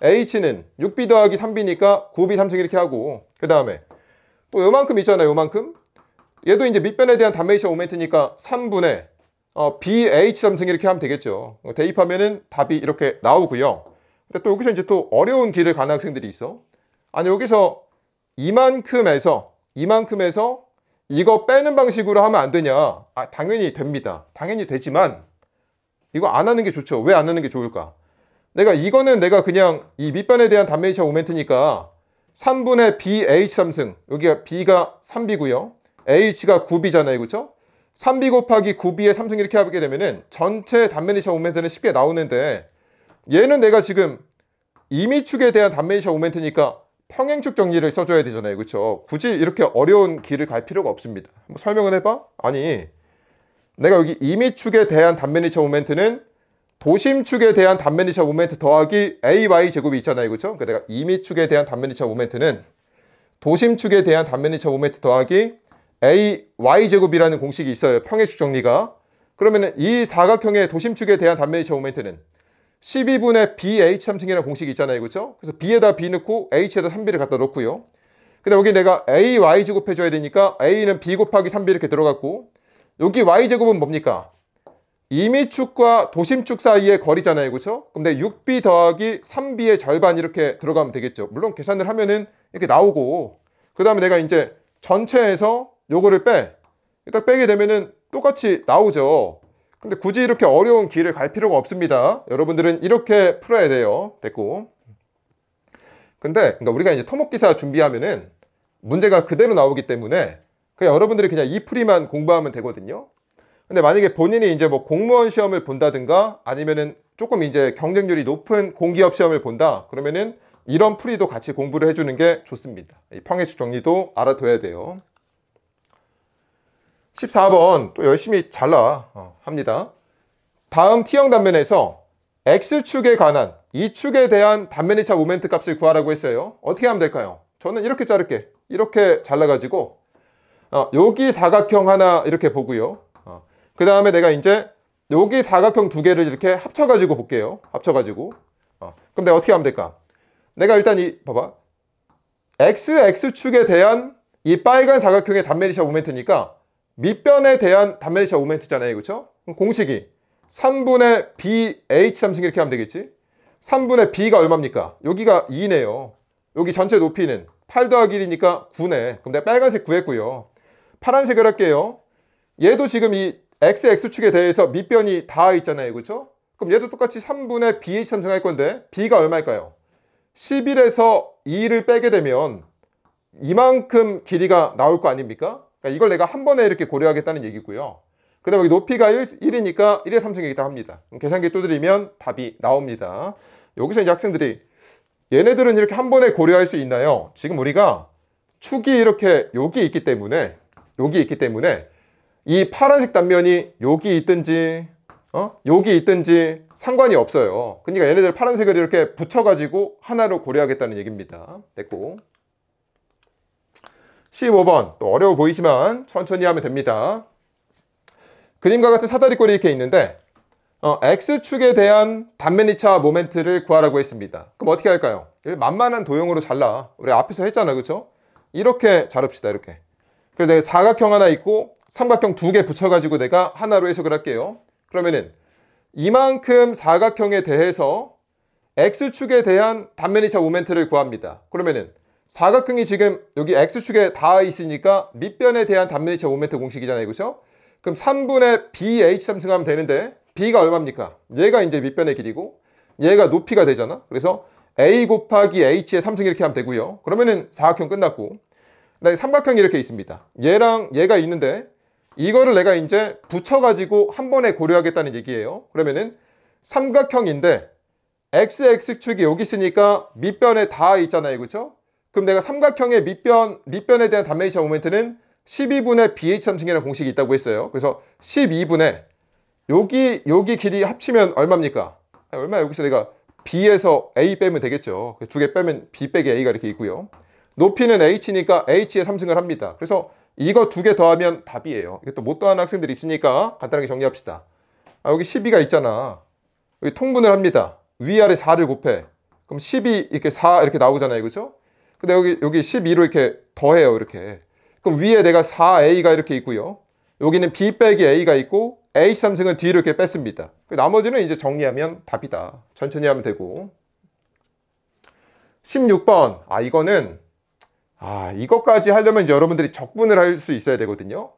H는 6B 더하기 3B니까 9B 3승 이렇게 하고, 그 다음에 또 요만큼 있잖아요. 요만큼. 얘도 이제 밑변에 대한 단면이차 모멘트니까 3분의 BH3승 이렇게 하면 되겠죠. 대입하면은 답이 이렇게 나오고요. 근데 또 여기서 이제 또 어려운 길을 가는 학생들이 있어. 아니, 여기서 이만큼에서 이거 빼는 방식으로 하면 안 되냐? 아, 당연히 됩니다. 당연히 되지만 이거 안 하는 게 좋죠. 왜 안 하는 게 좋을까? 이거는 내가 그냥 이 밑변에 대한 단면이차 모멘트니까 3분의 BH3승, 여기가 B가 3B고요. H가 9B잖아요. 그렇죠? 3B 곱하기 9B의 3승 이렇게 하게 되면은 전체 단면이차 모멘트는 쉽게 나오는데, 얘는 내가 지금 이미축에 대한 단면이차 모멘트니까 평행축 정리를 써줘야 되잖아요. 그렇죠? 굳이 이렇게 어려운 길을 갈 필요가 없습니다. 한번 설명을 해봐. 아니, 내가 여기 이미축에 대한 단면이차 모멘트는 도심축에 대한 단면이차 모멘트 더하기 AY 제곱이 있잖아요. 그렇죠? 그러니까 내가 이미축에 대한 단면이차 모멘트는 도심축에 대한 단면이차 모멘트 더하기 AY 제곱이라는 공식이 있어요. 평행축 정리가. 그러면은 이 사각형의 도심축에 대한 단면이차 모멘트는 12분의 BH3승이라는 공식이 있잖아요. 그렇죠? 그래서 B에다 B 넣고 H에다 3B를 갖다 넣고요. 근데 여기 내가 AY 제곱 해줘야 되니까 A는 B 곱하기 3B 이렇게 들어갔고, 여기 Y 제곱은 뭡니까? 이미축과 도심축 사이의 거리잖아요. 그렇죠? 그럼 내가 6B 더하기 3B의 절반 이렇게 들어가면 되겠죠. 물론 계산을 하면은 이렇게 나오고, 그 다음에 내가 이제 전체에서 요거를 딱 빼게 되면은 똑같이 나오죠. 근데 굳이 이렇게 어려운 길을 갈 필요가 없습니다. 여러분들은 이렇게 풀어야 돼요. 됐고. 근데 그러니까 우리가 이제 토목기사 준비하면은 문제가 그대로 나오기 때문에 그냥 여러분들이 그냥 이 풀이만 공부하면 되거든요. 근데 만약에 본인이 이제 뭐 공무원 시험을 본다든가 아니면은 조금 이제 경쟁률이 높은 공기업 시험을 본다, 그러면은 이런 풀이도 같이 공부를 해주는 게 좋습니다. 이 평행축 정리도 알아둬야 돼요. 14번 또 열심히 잘라 합니다. 다음 T형 단면에서 X축에 관한 이 축에 대한 단면이차 모멘트 값을 구하라고 했어요. 어떻게 하면 될까요? 저는 이렇게 자를게. 이렇게 잘라가지고 여기 사각형 하나 이렇게 보고요. 그 다음에 내가 이제 여기 사각형 두 개를 이렇게 합쳐가지고 볼게요. 합쳐가지고. 그럼 내가 어떻게 하면 될까? 내가 일단 봐봐. X축에 대한 이 빨간 사각형의 단면이차 모멘트니까 밑변에 대한 단면이차 모멘트잖아요. 그렇죠? 공식이 3분의 BH3승 이렇게 하면 되겠지? 3분의 B가 얼마입니까? 여기가 2네요. 여기 전체 높이는 8 더하기 1이니까 9네. 그럼 내가 빨간색 구했고요. 파란색을 할게요. 얘도 지금 이 X축에 대해서 밑변이 다 있잖아요. 그렇죠? 그럼 얘도 똑같이 3분의 BH3승 할 건데 B가 얼마일까요? 11에서 2를 빼게 되면 이만큼 길이가 나올 거 아닙니까? 그러니까 이걸 내가 한 번에 이렇게 고려하겠다는 얘기고요. 그 다음에 여기 높이가 1이니까 1의 3승이겠다 합니다. 계산기 두드리면 답이 나옵니다. 여기서 이제 학생들이 얘네들은 이렇게 한 번에 고려할 수 있나요? 지금 우리가 축이 이렇게 여기 있기 때문에 이 파란색 단면이 여기 있든지 여기 있든지 상관이 없어요. 그러니까 얘네들 파란색을 이렇게 붙여가지고 하나로 고려하겠다는 얘기입니다. 됐고. 15번 또 어려워 보이지만 천천히 하면 됩니다. 그림과 같은 사다리꼴이 이렇게 있는데 X축에 대한 단면이차 모멘트를 구하라고 했습니다. 그럼 어떻게 할까요? 만만한 도형으로 잘라. 우리 앞에서 했잖아. 그렇죠? 이렇게 자릅시다. 이렇게. 그래서 내가 사각형 하나 있고 삼각형 두 개 붙여가지고 내가 하나로 해석을 할게요. 그러면은 이만큼 사각형에 대해서 X축에 대한 단면이차 모멘트를 구합니다. 그러면은 사각형이 지금 여기 X축에 닿아 있으니까 밑변에 대한 단면이차 모멘트 공식이잖아요. 그렇죠? 그럼 3분의 BH3승 하면 되는데 B가 얼마입니까? 얘가 이제 밑변의 길이고 얘가 높이가 되잖아. 그래서 A 곱하기 H의 3승 이렇게 하면 되고요. 그러면은 사각형 끝났고, 그다음에 삼각형이 이렇게 있습니다. 얘랑 얘가 있는데 이거를 내가 이제 붙여가지고 한 번에 고려하겠다는 얘기예요. 그러면은 삼각형인데 X축이 여기 있으니까 밑변에 닿아 있잖아요. 그렇죠? 그럼 내가 삼각형의 밑변에 대한 단면이차 모멘트는 12분의 BH3승이라는 공식이 있다고 했어요. 그래서 12분의 여기 길이 합치면 얼마입니까? 얼마 여기서 내가 B에서 A 빼면 되겠죠. 두 개 빼면 B 빼기 A가 이렇게 있고요. 높이는 H니까 H에 3승을 합니다. 그래서 이거 두 개 더하면 답이에요. 이게 또 못 더하는 학생들이 있으니까 간단하게 정리합시다. 여기 12가 있잖아. 여기 통분을 합니다. 위아래 4를 곱해. 그럼 12 이렇게 4 이렇게 나오잖아요. 그죠? 근데 여기 12로 이렇게 더해요. 이렇게. 그럼 위에 내가 4A가 이렇게 있고요. 여기는 B 빼기 A가 있고 H3승은 D로 이렇게 뺐습니다. 나머지는 이제 정리하면 답이다. 천천히 하면 되고. 16번. 이것까지 하려면 이제 여러분들이 적분을 할 수 있어야 되거든요.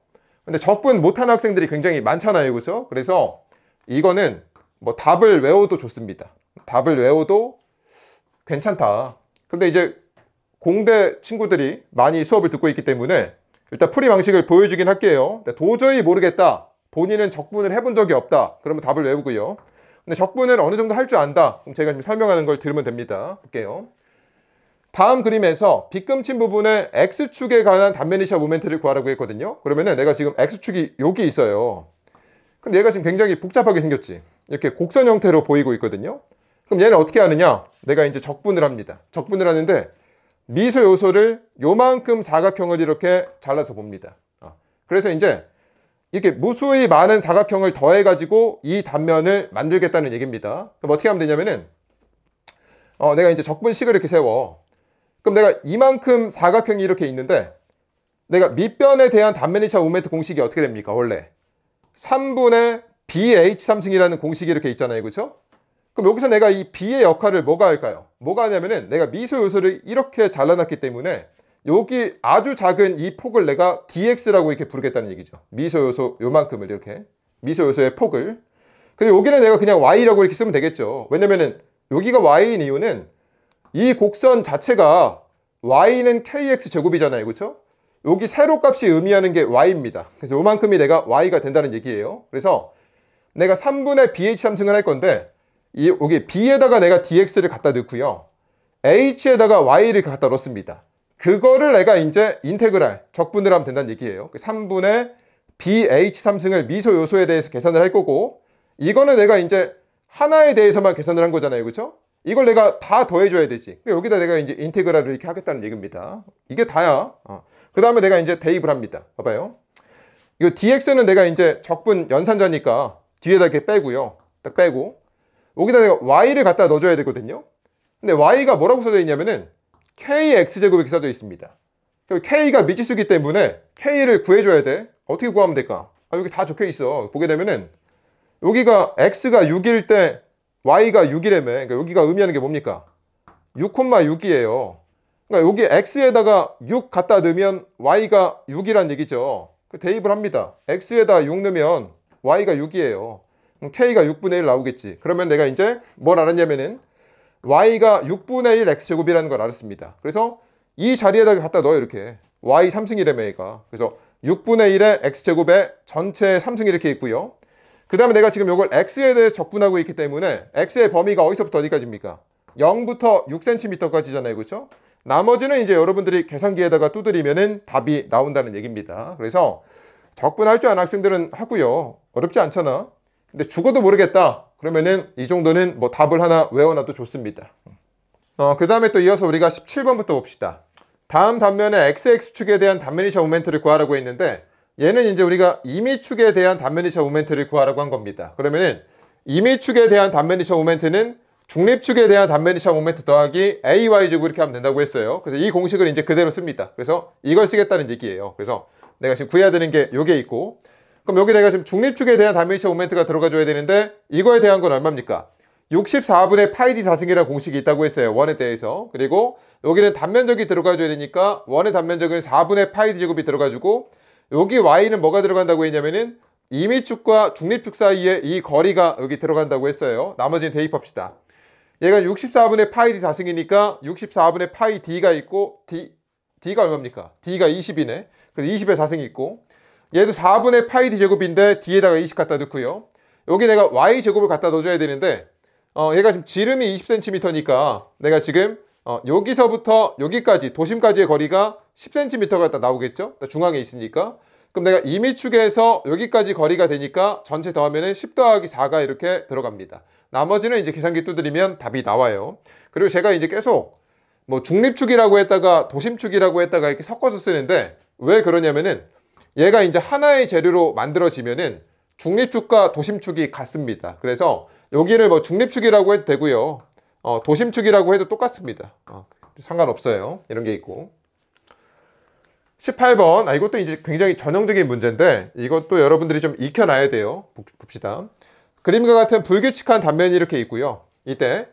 근데 적분 못하는 학생들이 굉장히 많잖아요. 그죠? 그래서 이거는 뭐 답을 외워도 좋습니다. 답을 외워도 괜찮다. 근데 이제 공대 친구들이 많이 수업을 듣고 있기 때문에 일단 풀이 방식을 보여주긴 할게요. 도저히 모르겠다. 본인은 적분을 해본 적이 없다. 그러면 답을 외우고요. 근데 적분을 어느 정도 할 줄 안다. 그럼 제가 지금 설명하는 걸 들으면 됩니다. 볼게요. 다음 그림에서 빗금친 부분의 X축에 관한 단면이샤 모멘트를 구하라고 했거든요. 그러면은 내가 지금 X축이 여기 있어요. 근데 얘가 지금 굉장히 복잡하게 생겼지. 이렇게 곡선 형태로 보이고 있거든요. 그럼 얘는 어떻게 하느냐? 내가 이제 적분을 합니다. 적분을 하는데 미소 요소를 요만큼 사각형을 이렇게 잘라서 봅니다. 그래서 이제 이렇게 무수히 많은 사각형을 더해가지고 이 단면을 만들겠다는 얘기입니다. 그럼 어떻게 하면 되냐면은 내가 이제 적분식을 이렇게 세워. 그럼 내가 이만큼 사각형이 이렇게 있는데 내가 밑변에 대한 단면이차 모멘트 공식이 어떻게 됩니까? 원래 3분의 BH3승이라는 공식이 이렇게 있잖아요. 그렇죠? 그럼 여기서 내가 이 B의 역할을 뭐가 할까요? 뭐가 하냐면은 내가 미소 요소를 이렇게 잘라놨기 때문에 여기 아주 작은 이 폭을 내가 dx라고 이렇게 부르겠다는 얘기죠. 미소 요소 요만큼을 이렇게 미소 요소의 폭을. 근데 여기는 내가 그냥 y라고 이렇게 쓰면 되겠죠. 왜냐면은 여기가 y인 이유는 이 곡선 자체가 y는 kx 제곱이잖아요. 그렇죠? 여기 세로 값이 의미하는 게 y입니다. 그래서 요만큼이 내가 y가 된다는 얘기예요. 그래서 내가 3분의 bh3승을 할 건데 여기 b에다가 내가 dx를 갖다 넣고요. h에다가 y를 갖다 넣습니다. 그거를 내가 이제 인테그랄 적분을 하면 된다는 얘기예요. 3분의 bh3승을 미소 요소에 대해서 계산을 할 거고 이거는 내가 이제 하나에 대해서만 계산을 한 거잖아요. 그렇죠? 이걸 내가 다 더해줘야 되지. 여기다 내가 이제 인테그랄을 이렇게 하겠다는 얘기입니다. 이게 다야. 그 다음에 내가 이제 대입을 합니다. 봐봐요. 이거 dx는 내가 이제 적분 연산자니까 뒤에다 이렇게 빼고요. 딱 빼고 여기다 내가 y를 갖다 넣어줘야 되거든요. 근데 y가 뭐라고 써져 있냐면은 kx제곱이 이렇게 써져 있습니다. k가 미지수기 때문에 k를 구해줘야 돼. 어떻게 구하면 될까? 여기 다 적혀 있어. 보게 되면은 여기가 x가 6일 때 y가 6이라며. 그러니까 여기가 의미하는 게 뭡니까? 6,6이에요. 그러니까 여기 x에다가 6 갖다 넣으면 y가 6이란 얘기죠. 대입을 합니다. x에다 6 넣으면 y가 6이에요. 그럼 k가 6분의 1 나오겠지. 그러면 내가 이제 뭘 알았냐면은 y가 6분의 1 x제곱이라는 걸 알았습니다. 그래서 이 자리에다가 갖다 넣어요. 이렇게 y 3승이라며 얘가. 그래서 6분의 1의 x제곱에 전체 3승이 이렇게 있고요. 그 다음에 내가 지금 이걸 x에 대해서 적분하고 있기 때문에 x의 범위가 어디서부터 어디까지입니까? 0부터 6cm까지잖아요. 그렇죠? 나머지는 이제 여러분들이 계산기에다가 두드리면은 답이 나온다는 얘기입니다. 그래서 적분할 줄 아는 학생들은 하고요. 어렵지 않잖아. 근데 죽어도 모르겠다. 그러면은 이 정도는 뭐 답을 하나 외워놔도 좋습니다. 그 다음에 또 이어서 우리가 17번부터 봅시다. 다음 단면의 xx축에 대한 단면이차 모멘트를 구하라고 했는데 얘는 이제 우리가 임의축에 대한 단면이차 모멘트를 구하라고 한 겁니다. 그러면은 임의축에 대한 단면이차 모멘트는 중립축에 대한 단면이차 모멘트 더하기 ay제곱 이렇게 하면 된다고 했어요. 그래서 이 공식을 이제 그대로 씁니다. 그래서 이걸 쓰겠다는 얘기예요. 그래서 내가 지금 구해야 되는 게 요게 있고 그럼 여기 내가 지금 중립축에 대한 단면이차 모멘트가 들어가 줘야 되는데 이거에 대한 건 얼마입니까? 64분의 파이 d 4승이라는 공식이 있다고 했어요. 원에 대해서. 그리고 여기는 단면적이 들어가 줘야 되니까 원의 단면적은 4분의 파이 d 제곱이 들어가지고 여기 y는 뭐가 들어간다고 했냐면은 임의축과 중립축 사이에 이 거리가 여기 들어간다고 했어요. 나머지는 대입합시다. 얘가 64분의 파이 d 4승이니까 64분의 파이 d가 있고 d가 얼마입니까? d가 20이네. 그래서 20에 4승이 있고 얘도 4분의 파이 d 제곱인데 d에다가 20 갖다 넣고요. 여기 내가 y 제곱을 갖다 넣어줘야 되는데 얘가 지금 지름이 20cm니까 내가 지금 여기서부터 여기까지 도심까지의 거리가 10cm가 딱 나오겠죠? 중앙에 있으니까. 그럼 내가 이미축에서 여기까지 거리가 되니까 전체 더하면 10 더하기 4가 이렇게 들어갑니다. 나머지는 이제 계산기 두드리면 답이 나와요. 그리고 제가 이제 계속 뭐 중립축이라고 했다가 도심축이라고 했다가 이렇게 섞어서 쓰는데 왜 그러냐면은 얘가 이제 하나의 재료로 만들어지면은 중립축과 도심축이 같습니다. 그래서 여기를 뭐 중립축이라고 해도 되고요. 도심축이라고 해도 똑같습니다. 상관없어요. 이런 게 있고. 18번. 이것도 이제 굉장히 전형적인 문제인데 이것도 여러분들이 좀 익혀놔야 돼요. 봅시다. 그림과 같은 불규칙한 단면이 이렇게 있고요. 이때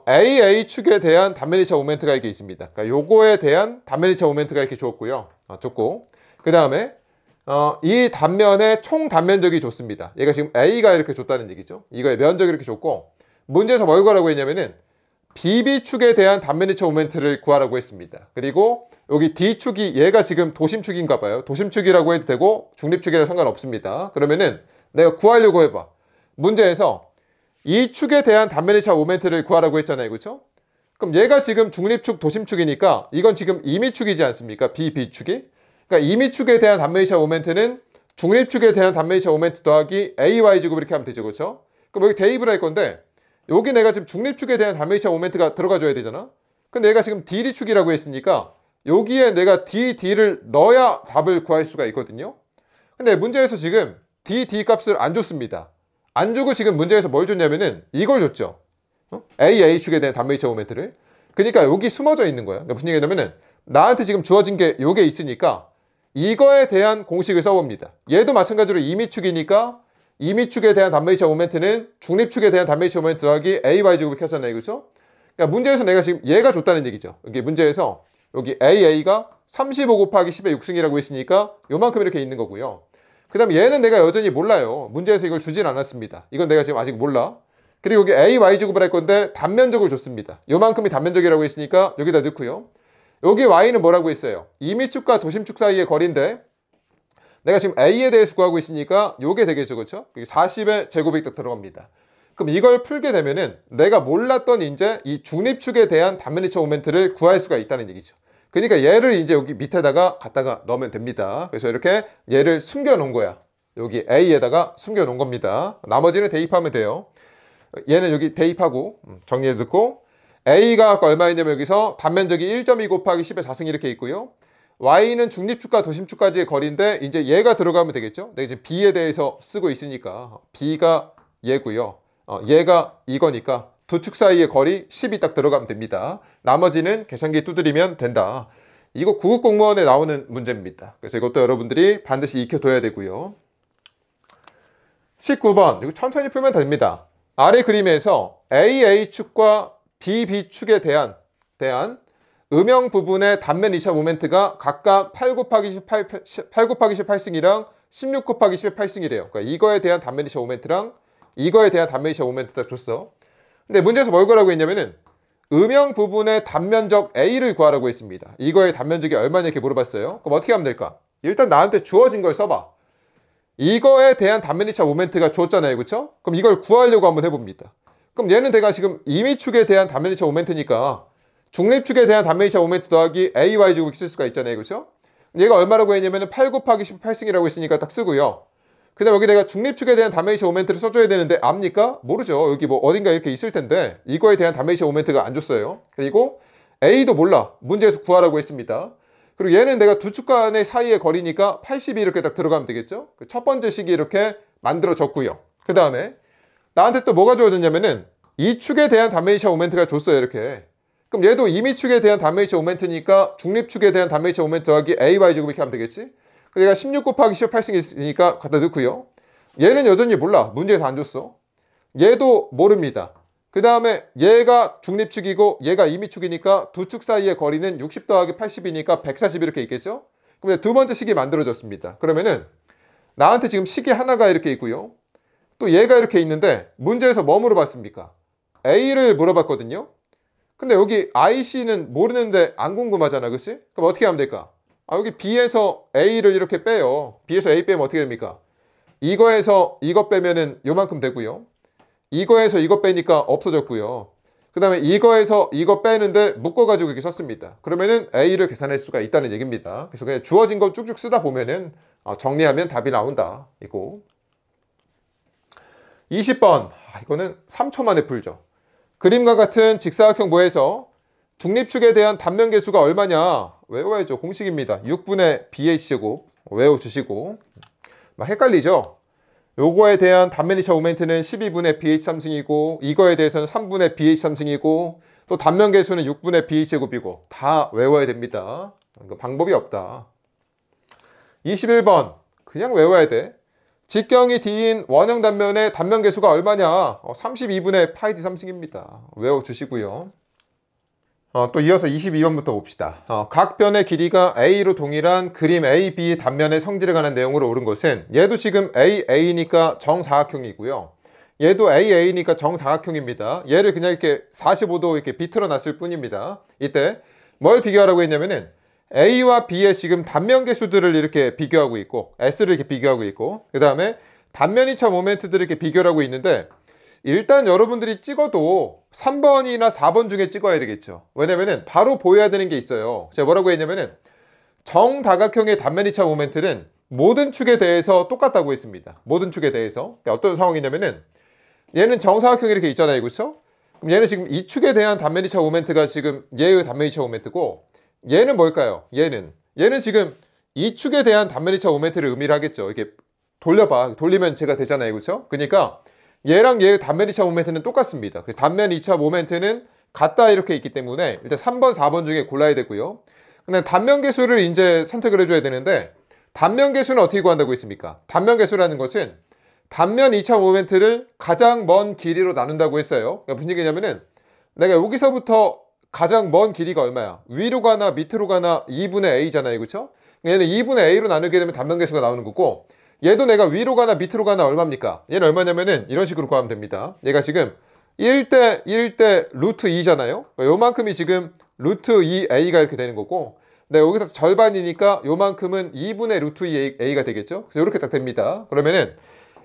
AA축에 대한 단면이차 모멘트가 이렇게 있습니다. 그러니까 요거에 대한 단면이차 모멘트가 이렇게 줬고요. 줬고 그 다음에 이 단면의 총 단면적이 줬습니다. 얘가 지금 A가 이렇게 줬다는 얘기죠. 이거의 면적이 이렇게 줬고 문제에서 뭘 구하라고 했냐면은 BB축에 대한 단면이차 모멘트를 구하라고 했습니다. 그리고 여기 D축이 얘가 지금 도심축인가 봐요. 도심축이라고 해도 되고 중립축이라 상관없습니다. 그러면은 내가 구하려고 해봐. 문제에서 이 축에 대한 단면이차 모멘트를 구하라고 했잖아요. 그렇죠? 그럼 얘가 지금 중립축, 도심축이니까 이건 지금 임의축이지 않습니까? BB축이. 그러니까 임의축에 대한 단면이차 모멘트는 중립축에 대한 단면이차 모멘트 더하기 AY제곱 이렇게 하면 되죠. 그렇죠? 그럼 여기 대입을 할 건데 여기 내가 지금 중립축에 대한 단면이차 모멘트가 들어가줘야 되잖아. 근데 얘가 지금 DD축이라고 했으니까 여기에 내가 DD를 넣어야 답을 구할 수가 있거든요. 근데 문제에서 지금 DD 값을 안 줬습니다. 안 주고 지금 문제에서 뭘 줬냐면은 이걸 줬죠. AA축에 대한 단면이차 모멘트를. 그러니까 여기 숨어져 있는 거야. 그러니까 무슨 얘기냐면은 나한테 지금 주어진 게 요게 있으니까 이거에 대한 공식을 써봅니다. 얘도 마찬가지로 임의축이니까 임의축에 대한 단면이차 모멘트는 중립축에 대한 단면이차 모멘트 더하기 AY제곱을 켰잖아요. 그렇죠? 그러니까 문제에서 내가 지금 얘가 줬다는 얘기죠. 이게 문제에서 여기 AA가 35 곱하기 10의 6승이라고 했으니까 요만큼 이렇게 있는 거고요. 그 다음에 얘는 내가 여전히 몰라요. 문제에서 이걸 주진 않았습니다. 이건 내가 지금 아직 몰라. 그리고 여기 AY제곱을 할 건데 단면적을 줬습니다. 요만큼이 단면적이라고 했으니까 여기다 넣고요. 여기 Y는 뭐라고 했어요? 임의축과 도심축 사이의 거리인데 내가 지금 A에 대해서 구하고 있으니까 요게 되겠죠. 그렇죠? 40의 제곱이 딱 들어갑니다. 그럼 이걸 풀게 되면은 내가 몰랐던 이제 이 중립축에 대한 단면이차 모멘트를 구할 수가 있다는 얘기죠. 그러니까 얘를 이제 여기 밑에다가 갖다가 넣으면 됩니다. 그래서 이렇게 얘를 숨겨 놓은 거야. 여기 A에다가 숨겨 놓은 겁니다. 나머지는 대입하면 돼요. 얘는 여기 대입하고 정리해 듣고 A가 얼마였냐면 여기서 단면적이 1.2 곱하기 10의 4승 이렇게 있고요. Y는 중립축과 도심축까지의 거리인데 이제 얘가 들어가면 되겠죠. 내가 지금 B에 대해서 쓰고 있으니까 B가 얘고요. 얘가 이거니까 두 축 사이의 거리 10이 딱 들어가면 됩니다. 나머지는 계산기 두드리면 된다. 이거 9급 공무원에 나오는 문제입니다. 그래서 이것도 여러분들이 반드시 익혀둬야 되고요. 19번 이거 천천히 풀면 됩니다. 아래 그림에서 AA축과 BB축에 대한 음영 부분의 단면 2차 모멘트가 각각 8 곱하기 18승이랑 16 곱하기 10의 8승이래요. 그러니까 이거에 대한 단면 2차 모멘트랑 이거에 대한 단면 2차 모멘트다 줬어. 근데 문제에서 뭘 구하라고 했냐면은 음영 부분의 단면적 A를 구하라고 했습니다. 이거의 단면적이 얼마냐 이렇게 물어봤어요. 그럼 어떻게 하면 될까? 일단 나한테 주어진 걸 써봐. 이거에 대한 단면 2차 모멘트가 줬잖아요. 그렇죠? 그럼 이걸 구하려고 한번 해봅니다. 그럼 얘는 내가 지금 임의축에 대한 단면 2차 모멘트니까 중립축에 대한 단면 2차 모멘트 더하기 AY제곱 쓸 수가 있잖아요. 그렇죠? 얘가 얼마라고 했냐면 8 곱하기 18승이라고 했으니까 딱 쓰고요. 그 다음 여기 내가 중립축에 대한 단면 2차 모멘트를 써줘야 되는데 압니까? 모르죠. 여기 뭐 어딘가 이렇게 있을 텐데 이거에 대한 단면 2차 모멘트가 안 줬어요. 그리고 A도 몰라. 문제에서 구하라고 했습니다. 그리고 얘는 내가 두 축 간의 사이의 거리니까 80이 이렇게 딱 들어가면 되겠죠. 첫 번째 식이 이렇게 만들어졌고요. 그 다음에 나한테 또 뭐가 주어졌냐면은 이 축에 대한 단면 2차 모멘트가 줬어요. 이렇게. 그럼 얘도 임의축에 대한 단면 2차 모멘트니까 중립축에 대한 단면 2차 모멘트 더하기 AY제곱 이렇게 하면 되겠지. 얘가 16 곱하기 18승이 있으니까 갖다 넣고요. 얘는 여전히 몰라. 문제에서 안 줬어. 얘도 모릅니다. 그 다음에 얘가 중립축이고 얘가 임의축이니까 두 축 사이의 거리는 60 더하기 80이니까 140 이렇게 있겠죠. 그럼 두 번째 식이 만들어졌습니다. 그러면은 나한테 지금 식이 하나가 이렇게 있고요. 또 얘가 이렇게 있는데 문제에서 뭐 물어봤습니까? A를 물어봤거든요. 근데 여기 IC는 모르는데 안 궁금하잖아. 그치? 그럼 어떻게 하면 될까? 여기 B에서 A를 이렇게 빼요. B에서 A 빼면 어떻게 됩니까? 이거에서 이거 빼면은 요만큼 되고요. 이거에서 이거 빼니까 없어졌고요. 그 다음에 이거에서 이거 빼는데 묶어가지고 이렇게 썼습니다. 그러면은 A를 계산할 수가 있다는 얘기입니다. 그래서 그냥 주어진 거 쭉쭉 쓰다 보면은 정리하면 답이 나온다. 이거 20번. 이거는 3초 만에 풀죠. 그림과 같은 직사각형 모에서 중립축에 대한 단면계수가 얼마냐? 외워야죠. 공식입니다. 6분의 BH제곱 외워주시고. 막 헷갈리죠? 요거에 대한 단면 2차 모멘트는 12분의 BH3승이고 이거에 대해서는 3분의 BH3승이고 또 단면계수는 6분의 BH제곱이고 다 외워야 됩니다. 방법이 없다. 21번. 그냥 외워야 돼. 직경이 D인 원형 단면의 단면계수가 얼마냐? 32분의 파이 D3승입니다. 외워주시고요. 또 이어서 22번부터 봅시다. 각 변의 길이가 A로 동일한 그림 AB 단면의 성질에 관한 내용으로 옳은 것은 얘도 지금 AA니까 정사각형이고요. 얘도 AA니까 정사각형입니다. 얘를 그냥 이렇게 45도 이렇게 비틀어 놨을 뿐입니다. 이때 뭘 비교하라고 했냐면은 A와 B의 지금 단면 계수들을 이렇게 비교하고 있고 S를 이렇게 비교하고 있고 그 다음에 단면 2차 모멘트들을 이렇게 비교를 하고 있는데 일단 여러분들이 찍어도 3번이나 4번 중에 찍어야 되겠죠. 왜냐면은 바로 보여야 되는 게 있어요. 제가 뭐라고 했냐면은 정다각형의 단면 2차 모멘트는 모든 축에 대해서 똑같다고 했습니다. 모든 축에 대해서. 그러니까 어떤 상황이냐면은 얘는 정사각형이 이렇게 있잖아요. 그렇죠? 그럼 얘는 지금 이 축에 대한 단면 2차 모멘트가 지금 얘의 단면 2차 모멘트고 얘는 뭘까요? 얘는 지금 이 축에 대한 단면 2차 모멘트를 의미를 하겠죠. 이렇게 돌려봐. 돌리면 제가 되잖아요. 그렇죠? 그러니까 얘랑 얘의 단면 2차 모멘트는 똑같습니다. 그래서 단면 2차 모멘트는 같다 이렇게 있기 때문에 일단 3번, 4번 중에 골라야 되고요. 근데 단면 계수를 이제 선택을 해줘야 되는데 단면 계수는 어떻게 구한다고 했습니까? 단면 계수라는 것은 단면 2차 모멘트를 가장 먼 길이로 나눈다고 했어요. 그러니까 무슨 얘기냐면은 내가 여기서부터 가장 먼 길이가 얼마야? 위로 가나 밑으로 가나 2분의 A잖아요. 그렇죠? 얘는 2분의 A로 나누게 되면 단면 계수가 나오는 거고 얘도 내가 위로 가나 밑으로 가나 얼마입니까? 얘는 얼마냐면은 이런 식으로 구하면 됩니다. 얘가 지금 1대 1대 루트 2잖아요. 요만큼이 지금 루트 2A가 이렇게 되는 거고 근데 여기서 절반이니까 요만큼은 2분의 루트 2A가 되겠죠. 그래서 이렇게 딱 됩니다. 그러면은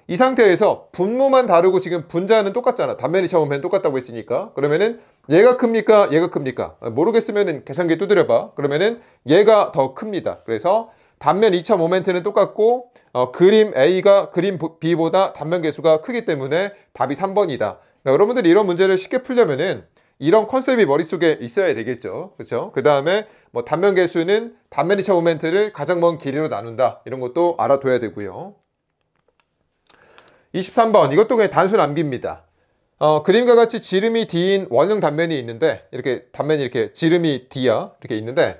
이 상태에서 분모만 다르고 지금 분자는 똑같잖아. 단면 2차 모멘트 똑같다고 했으니까. 그러면은 얘가 큽니까? 얘가 큽니까? 모르겠으면은 계산기 두드려봐. 그러면은 얘가 더 큽니다. 그래서 단면 2차 모멘트는 똑같고 그림 A가 그림 B보다 단면 계수가 크기 때문에 답이 3번이다. 그러니까 여러분들이 이런 문제를 쉽게 풀려면은 이런 컨셉이 머릿속에 있어야 되겠죠. 그렇죠? 그 다음에 뭐 단면 계수는 단면 2차 모멘트를 가장 먼 길이로 나눈다. 이런 것도 알아둬야 되고요. 23번. 이것도 그냥 단순 암기입니다. 그림과 같이 지름이 D인 원형 단면이 있는데 이렇게 단면이 이렇게 지름이 D야. 이렇게 있는데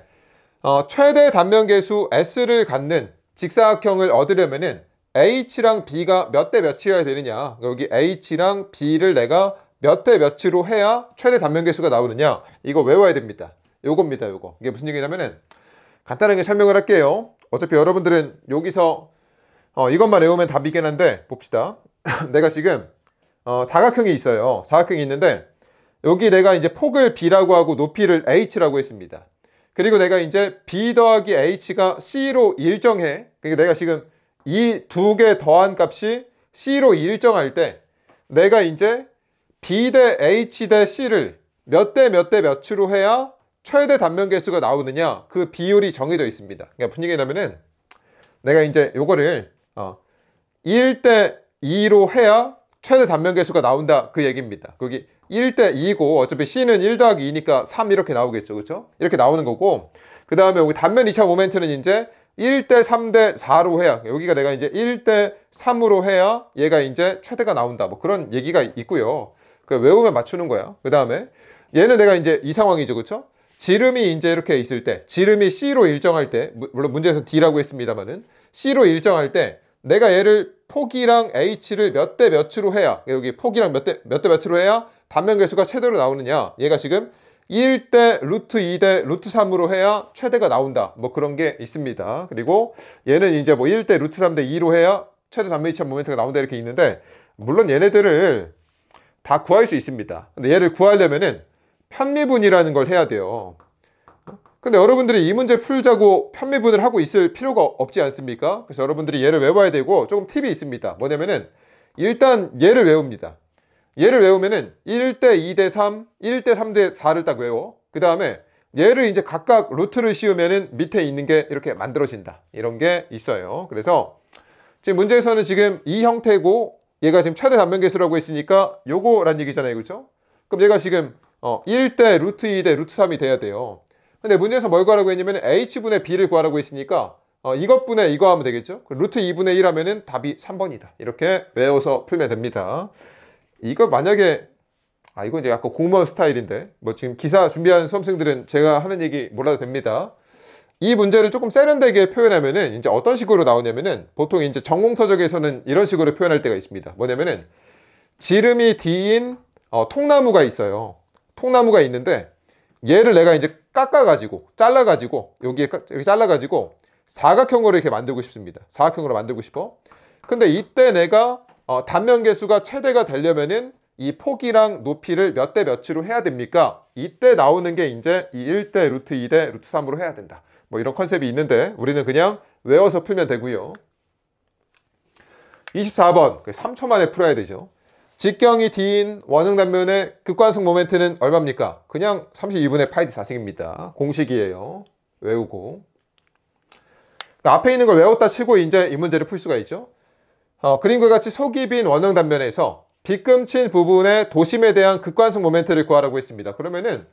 최대 단면 계수 S를 갖는 직사각형을 얻으려면은 H랑 B가 몇 대 몇이어야 되느냐. 여기 H랑 B를 내가 몇 대 몇으로 해야 최대 단면 계수가 나오느냐. 이거 외워야 됩니다. 요겁니다. 요거. 이게 무슨 얘기냐면은 간단하게 설명을 할게요. 어차피 여러분들은 여기서 이것만 외우면 답이긴 한데 봅시다. 내가 지금 사각형이 있어요. 사각형이 있는데 여기 내가 이제 폭을 B라고 하고 높이를 H라고 했습니다. 그리고 내가 이제 B 더하기 H가 C로 일정해. 그러니까 내가 지금 이 두 개 더한 값이 C로 일정할 때 내가 이제 B 대 H 대 C를 몇 대 몇 대 몇으로 해야 최대 단면 계수가 나오느냐. 그 비율이 정해져 있습니다. 그러니까 무슨 얘기냐면은 내가 이제 요거를 1대 2로 해야 최대 단면 계수가 나온다. 그 얘기입니다. 거기 1대 2고 어차피 C는 1 더하기 2니까 3 이렇게 나오겠죠. 그렇죠? 이렇게 나오는 거고 그 다음에 여기 단면 2차 모멘트는 이제 1대 3대 4로 해야 여기가 내가 이제 1대 3으로 해야 얘가 이제 최대가 나온다. 뭐 그런 얘기가 있고요. 그 외우면 맞추는 거야. 그 다음에 얘는 내가 이제 이 상황이죠. 그렇죠? 지름이 이제 이렇게 있을 때 지름이 C로 일정할 때 물론 문제에서 D라고 했습니다만은 C로 일정할 때 내가 얘를 폭이랑 H를 몇 대 몇으로 해야 여기 폭이랑 몇 대 몇으로 해야 단면 계수가 최대로 나오느냐. 얘가 지금 1대 루트 2대 루트 3으로 해야 최대가 나온다. 뭐 그런 게 있습니다. 그리고 얘는 이제 뭐 1대 루트 3대 2로 해야 최대 단면 2차 모멘트가 나온다 이렇게 있는데 물론 얘네들을 다 구할 수 있습니다. 근데 얘를 구하려면은 편미분이라는 걸 해야 돼요. 근데 여러분들이 이 문제 풀자고 편미분을 하고 있을 필요가 없지 않습니까? 그래서 여러분들이 얘를 외워야 되고 조금 팁이 있습니다. 뭐냐면은 일단 얘를 외웁니다. 얘를 외우면은 1대 2대 3, 1대 3대 4를 딱 외워. 그 다음에 얘를 이제 각각 루트를 씌우면은 밑에 있는 게 이렇게 만들어진다. 이런 게 있어요. 그래서 지금 문제에서는 지금 이 형태고 얘가 지금 최대 단면 계수라고 했으니까 요거란 얘기잖아요. 그렇죠? 그럼 얘가 지금 1대 루트 2대 루트 3이 돼야 돼요. 근데 문제에서 뭘 구하라고 했냐면 h분의 b를 구하라고 했으니까 이것분의 이거 하면 되겠죠? 루트 2분의 1 하면은 답이 3번이다. 이렇게 외워서 풀면 됩니다. 이거 만약에 이건 이제 약간 공무원 스타일인데 뭐 지금 기사 준비하는 수험생들은 제가 하는 얘기 몰라도 됩니다. 이 문제를 조금 세련되게 표현하면은 이제 어떤 식으로 나오냐면은 보통 이제 전공서적에서는 이런 식으로 표현할 때가 있습니다. 뭐냐면은 지름이 D인 통나무가 있어요. 통나무가 있는데 얘를 내가 이제 깎아가지고 잘라가지고 여기에 이렇게 잘라가지고 사각형으로 이렇게 만들고 싶습니다. 사각형으로 만들고 싶어. 근데 이때 내가 단면 계수가 최대가 되려면은 이 폭이랑 높이를 몇 대 몇으로 해야 됩니까? 이때 나오는 게 이제 이 1대 루트 2대 루트 3으로 해야 된다. 뭐 이런 컨셉이 있는데 우리는 그냥 외워서 풀면 되고요. 24번 3초 만에 풀어야 되죠. 직경이 D인 원형 단면의 극관성 모멘트는 얼마입니까? 그냥 32분의 파이 D 4승입니다. 공식이에요. 외우고. 앞에 있는 걸 외웠다 치고 이제 이 문제를 풀 수가 있죠. 그림과 같이 속이 빈 원형 단면에서 빗금친 부분의 도심에 대한 극관성 모멘트를 구하라고 했습니다. 그러면은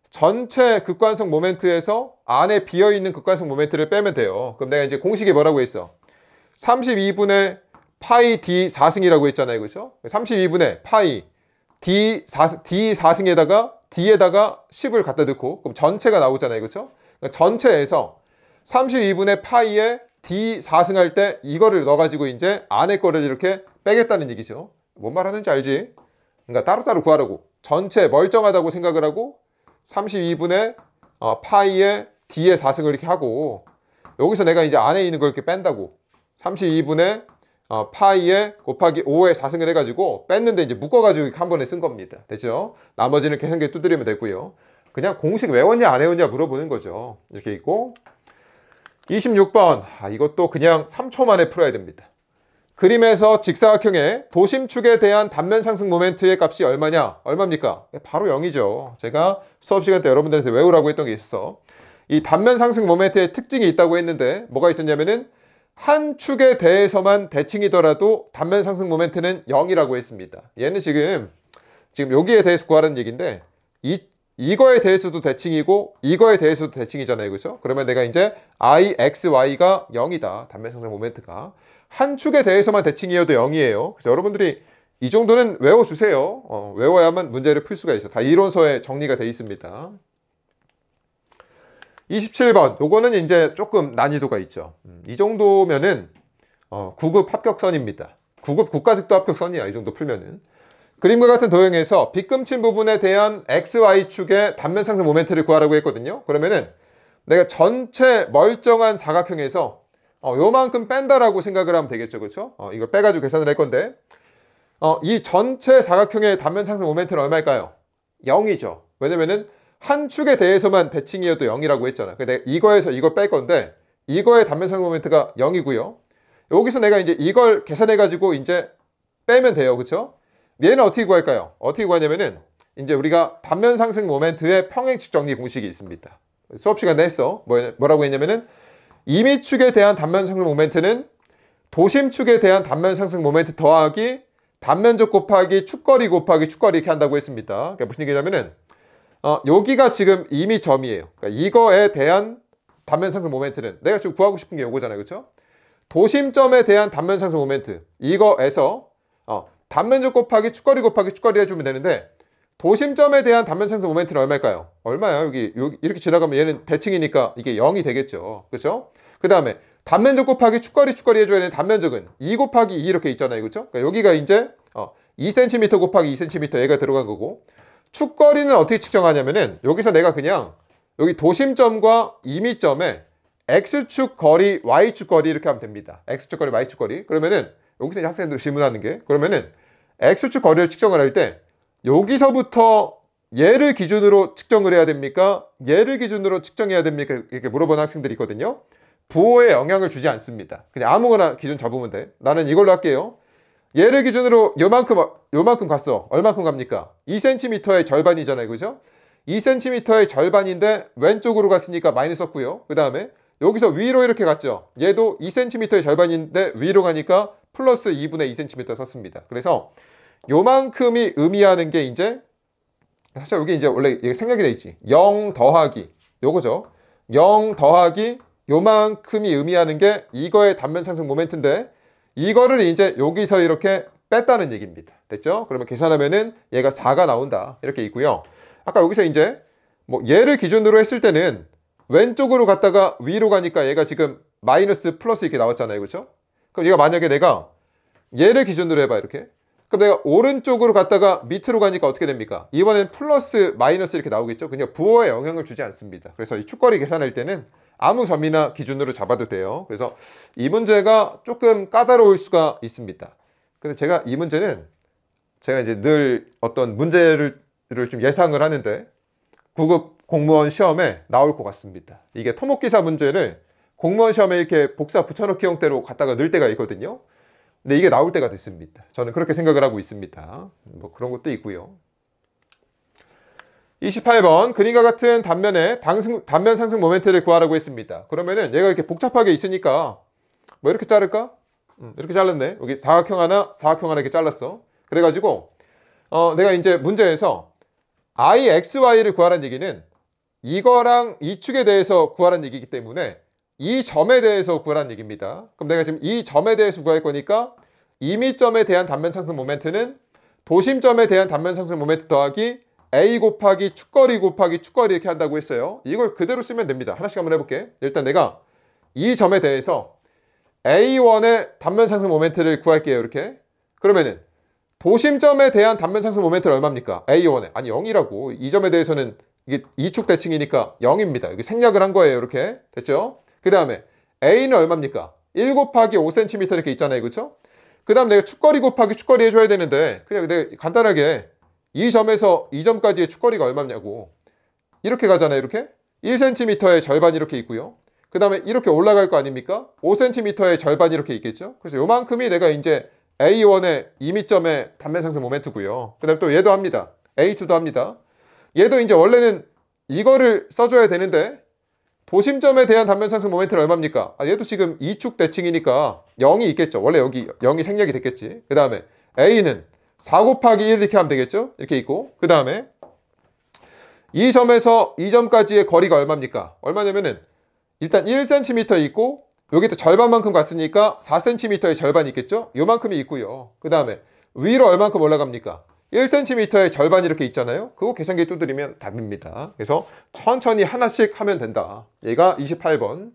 전체 극관성 모멘트에서 안에 비어있는 극관성 모멘트를 빼면 돼요. 그럼 내가 이제 공식이 뭐라고 했어? 32분의 파이 D 4승이라고 했잖아요. 그렇죠? 32분의 파이 D 4승에다가 D에다가 10을 갖다 넣고 그럼 전체가 나오잖아요. 그렇죠? 그러니까 전체에서 32분의 파이에 D 4승 할 때 이거를 넣어가지고 이제 안에 거를 이렇게 빼겠다는 얘기죠. 뭔 말하는지 알지? 그러니까 따로따로 구하라고. 전체 멀쩡하다고 생각을 하고 32분의 파이에 D의 4승을 이렇게 하고 여기서 내가 이제 안에 있는 걸 이렇게 뺀다고. 32분의 파이에 곱하기 5의 4승을 해가지고 뺐는데 이제 묶어가지고 이렇게 한 번에 쓴 겁니다. 됐죠? 나머지는 계산기에 두드리면 되고요. 그냥 공식 외웠냐 안 외웠냐 물어보는 거죠. 이렇게 있고 26번 이것도 그냥 3초 만에 풀어야 됩니다. 그림에서 직사각형의 도심축에 대한 단면 상승 모멘트의 값이 얼마냐? 얼마입니까? 바로 0이죠. 제가 수업 시간 때 여러분들한테 외우라고 했던 게 있어. 이 단면 상승 모멘트의 특징이 있다고 했는데 뭐가 있었냐면은 한 축에 대해서만 대칭이더라도 단면 상승 모멘트는 0이라고 했습니다. 얘는 지금 여기에 대해서 구하라는 얘기인데 이거에 대해서도 대칭이고 이거에 대해서도 대칭이잖아요. 그렇죠? 그러면 내가 이제 I, X, Y가 0이다. 단면 상승 모멘트가. 한 축에 대해서만 대칭이어도 0이에요. 그래서 여러분들이 이 정도는 외워주세요. 외워야만 문제를 풀 수가 있어. 다 이론서에 정리가 돼 있습니다. 27번 요거는 이제 조금 난이도가 있죠. 이 정도면은 9급 합격선입니다. 9급 국가직도 합격선이야. 이 정도 풀면은. 그림과 같은 도형에서 빗금친 부분에 대한 XY축의 단면 상승 모멘트를 구하라고 했거든요. 그러면은 내가 전체 멀쩡한 사각형에서 요만큼 뺀다라고 생각을 하면 되겠죠. 그렇죠? 이걸 빼가지고 계산을 할 건데 이 전체 사각형의 단면 상승 모멘트는 얼마일까요? 0이죠. 왜냐면은 한 축에 대해서만 대칭이어도 0이라고 했잖아. 근데 이거에서 이걸 뺄 건데 이거의 단면 상승 모멘트가 0이고요. 여기서 내가 이제 이걸 계산해가지고 이제 빼면 돼요. 그렇죠? 얘는 어떻게 구할까요? 어떻게 구하냐면은 이제 우리가 단면 상승 모멘트의 평행축 정리 공식이 있습니다. 수업 시간에 했어. 뭐라고 했냐면은 임의축에 대한 단면 상승 모멘트는 도심축에 대한 단면 상승 모멘트 더하기 단면적 곱하기 축거리 곱하기 축거리 이렇게 한다고 했습니다. 그러니까 무슨 얘기냐면은 여기가 지금 임의점이에요. 그러니까 이거에 대한 단면 상승 모멘트는 내가 지금 구하고 싶은 게 이거잖아요. 그렇죠? 도심점에 대한 단면 상승 모멘트 이거에서 단면적 곱하기 축거리 곱하기 축거리 해주면 되는데 도심점에 대한 단면 상승 모멘트는 얼마일까요? 얼마야? 여기 이렇게 지나가면 얘는 대칭이니까 이게 0이 되겠죠. 그렇죠? 그 다음에 단면적 곱하기 축거리 해줘야 되는 단면적은 2 곱하기 2 이렇게 있잖아요. 그렇죠? 그러니까 여기가 이제 2cm 곱하기 2cm 얘가 들어간 거고 축거리는 어떻게 측정하냐면은 여기서 내가 그냥 여기 도심점과 임의점에 X축 거리, Y축 거리 이렇게 하면 됩니다. X축 거리, Y축 거리. 그러면은 여기서 이제 학생들 질문하는 게 그러면은 X축 거리를 측정을 할 때 여기서부터 얘를 기준으로 측정을 해야 됩니까? 얘를 기준으로 측정해야 됩니까? 이렇게 물어보는 학생들이 있거든요. 부호에 영향을 주지 않습니다. 그냥 아무거나 기준 잡으면 돼. 나는 이걸로 할게요. 얘를 기준으로 요만큼 갔어. 얼만큼 갑니까? 2cm의 절반이잖아요. 그죠? 2cm의 절반인데 왼쪽으로 갔으니까 마이너스 썼고요. 그 다음에 여기서 위로 이렇게 갔죠. 얘도 2cm의 절반인데 위로 가니까 플러스 2분의 2cm 썼습니다. 그래서 요만큼이 의미하는 게 이제 사실 여기 이제 원래 생략이 돼 있지. 0 더하기 요거죠. 0 더하기 요만큼이 의미하는 게 이거의 단면 상승 모멘트인데 이거를 이제 여기서 이렇게 뺐다는 얘기입니다. 됐죠? 그러면 계산하면은 얘가 4가 나온다. 이렇게 있고요. 아까 여기서 이제 뭐 얘를 기준으로 했을 때는 왼쪽으로 갔다가 위로 가니까 얘가 지금 마이너스 플러스 이렇게 나왔잖아요. 그렇죠? 그럼 얘가 만약에 내가 얘를 기준으로 해봐 이렇게. 그럼 내가 오른쪽으로 갔다가 밑으로 가니까 어떻게 됩니까? 이번엔 플러스 마이너스 이렇게 나오겠죠? 그냥 부호에 영향을 주지 않습니다. 그래서 이 축거리 계산할 때는 아무 점이나 기준으로 잡아도 돼요. 그래서 이 문제가 조금 까다로울 수가 있습니다. 근데 제가 이 문제는 제가 이제 늘 어떤 문제를 좀 예상을 하는데 9급 공무원 시험에 나올 것 같습니다. 이게 토목기사 문제를 공무원 시험에 이렇게 복사 붙여넣기 형태로 갖다가 넣을 때가 있거든요. 근데 이게 나올 때가 됐습니다. 저는 그렇게 생각을 하고 있습니다. 뭐 그런 것도 있고요. 28번 그림과 같은 단면의 단면 상승 모멘트를 구하라고 했습니다. 그러면은 얘가 이렇게 복잡하게 있으니까 뭐 이렇게 자를까? 이렇게 잘랐네. 여기 사각형 하나 이렇게 잘랐어. 그래가지고 내가 이제 문제에서 IXY를 구하라는 얘기는 이거랑 이 축에 대해서 구하라는 얘기이기 때문에 이 점에 대해서 구하라는 얘기입니다. 그럼 내가 지금 이 점에 대해서 구할 거니까 임의점에 대한 단면 상승 모멘트는 도심점에 대한 단면 상승 모멘트 더하기 A 곱하기 축거리 이렇게 한다고 했어요. 이걸 그대로 쓰면 됩니다. 하나씩 한번 해볼게. 일단 내가 이 점에 대해서 A1의 단면 상승 모멘트를 구할게요. 이렇게. 그러면은 도심점에 대한 단면 상승 모멘트는 얼마입니까? A1에. 아니 0이라고. 이 점에 대해서는 이게 이축 대칭이니까 0입니다. 여기 생략을 한 거예요. 이렇게. 됐죠? 그 다음에 A는 얼마입니까? 1 곱하기 5cm 이렇게 있잖아요. 그렇죠? 그 다음 내가 축거리 곱하기 축거리 해줘야 되는데 그냥 내가 간단하게 이 점에서 이 점까지의 축거리가 얼마냐고 이렇게 가잖아요. 이렇게 1cm의 절반 이렇게 있고요. 그 다음에 이렇게 올라갈 거 아닙니까? 5cm의 절반 이렇게 있겠죠. 그래서 요만큼이 내가 이제 A1의 임의점의 단면 상승 모멘트고요. 그 다음에 또 얘도 합니다. A2도 합니다. 얘도 이제 원래는 이거를 써줘야 되는데 도심점에 대한 단면 상승 모멘트는 얼마입니까? 얘도 지금 이축 대칭이니까 0이 있겠죠. 원래 여기 0이 생략이 됐겠지. 그 다음에 A는 4 곱하기 1 이렇게 하면 되겠죠. 이렇게 있고 그 다음에 이 점에서 이 점까지의 거리가 얼마입니까? 얼마냐면은 일단 1cm 있고 여기도 절반만큼 갔으니까 4cm의 절반이 있겠죠. 요만큼이 있고요. 그 다음에 위로 얼만큼 올라갑니까? 1cm의 절반 이렇게 있잖아요. 그거 계산기 두드리면 답입니다. 그래서 천천히 하나씩 하면 된다. 얘가 28번.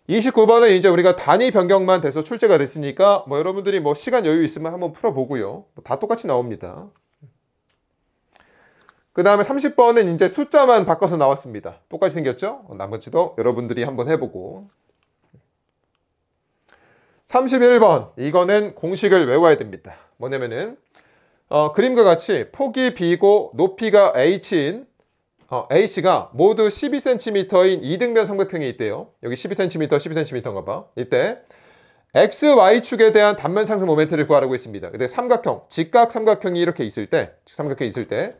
29번은 이제 우리가 단위 변경만 돼서 출제가 됐으니까 뭐 여러분들이 뭐 시간 여유 있으면 한번 풀어보고요. 다 똑같이 나옵니다. 그 다음에 30번은 이제 숫자만 바꿔서 나왔습니다. 똑같이 생겼죠? 나머지도 여러분들이 한번 해보고. 31번 이거는 공식을 외워야 됩니다. 뭐냐면은 그림과 같이 폭이 B고 높이가 H인 H가 모두 12cm인 이등변 삼각형이 있대요. 여기 12cm, 12cm인가 봐. 이때 XY축에 대한 단면 상승 모멘트를 구하라고 했습니다. 근데 삼각형, 직각 삼각형이 이렇게 있을 때, 삼각형이 있을 때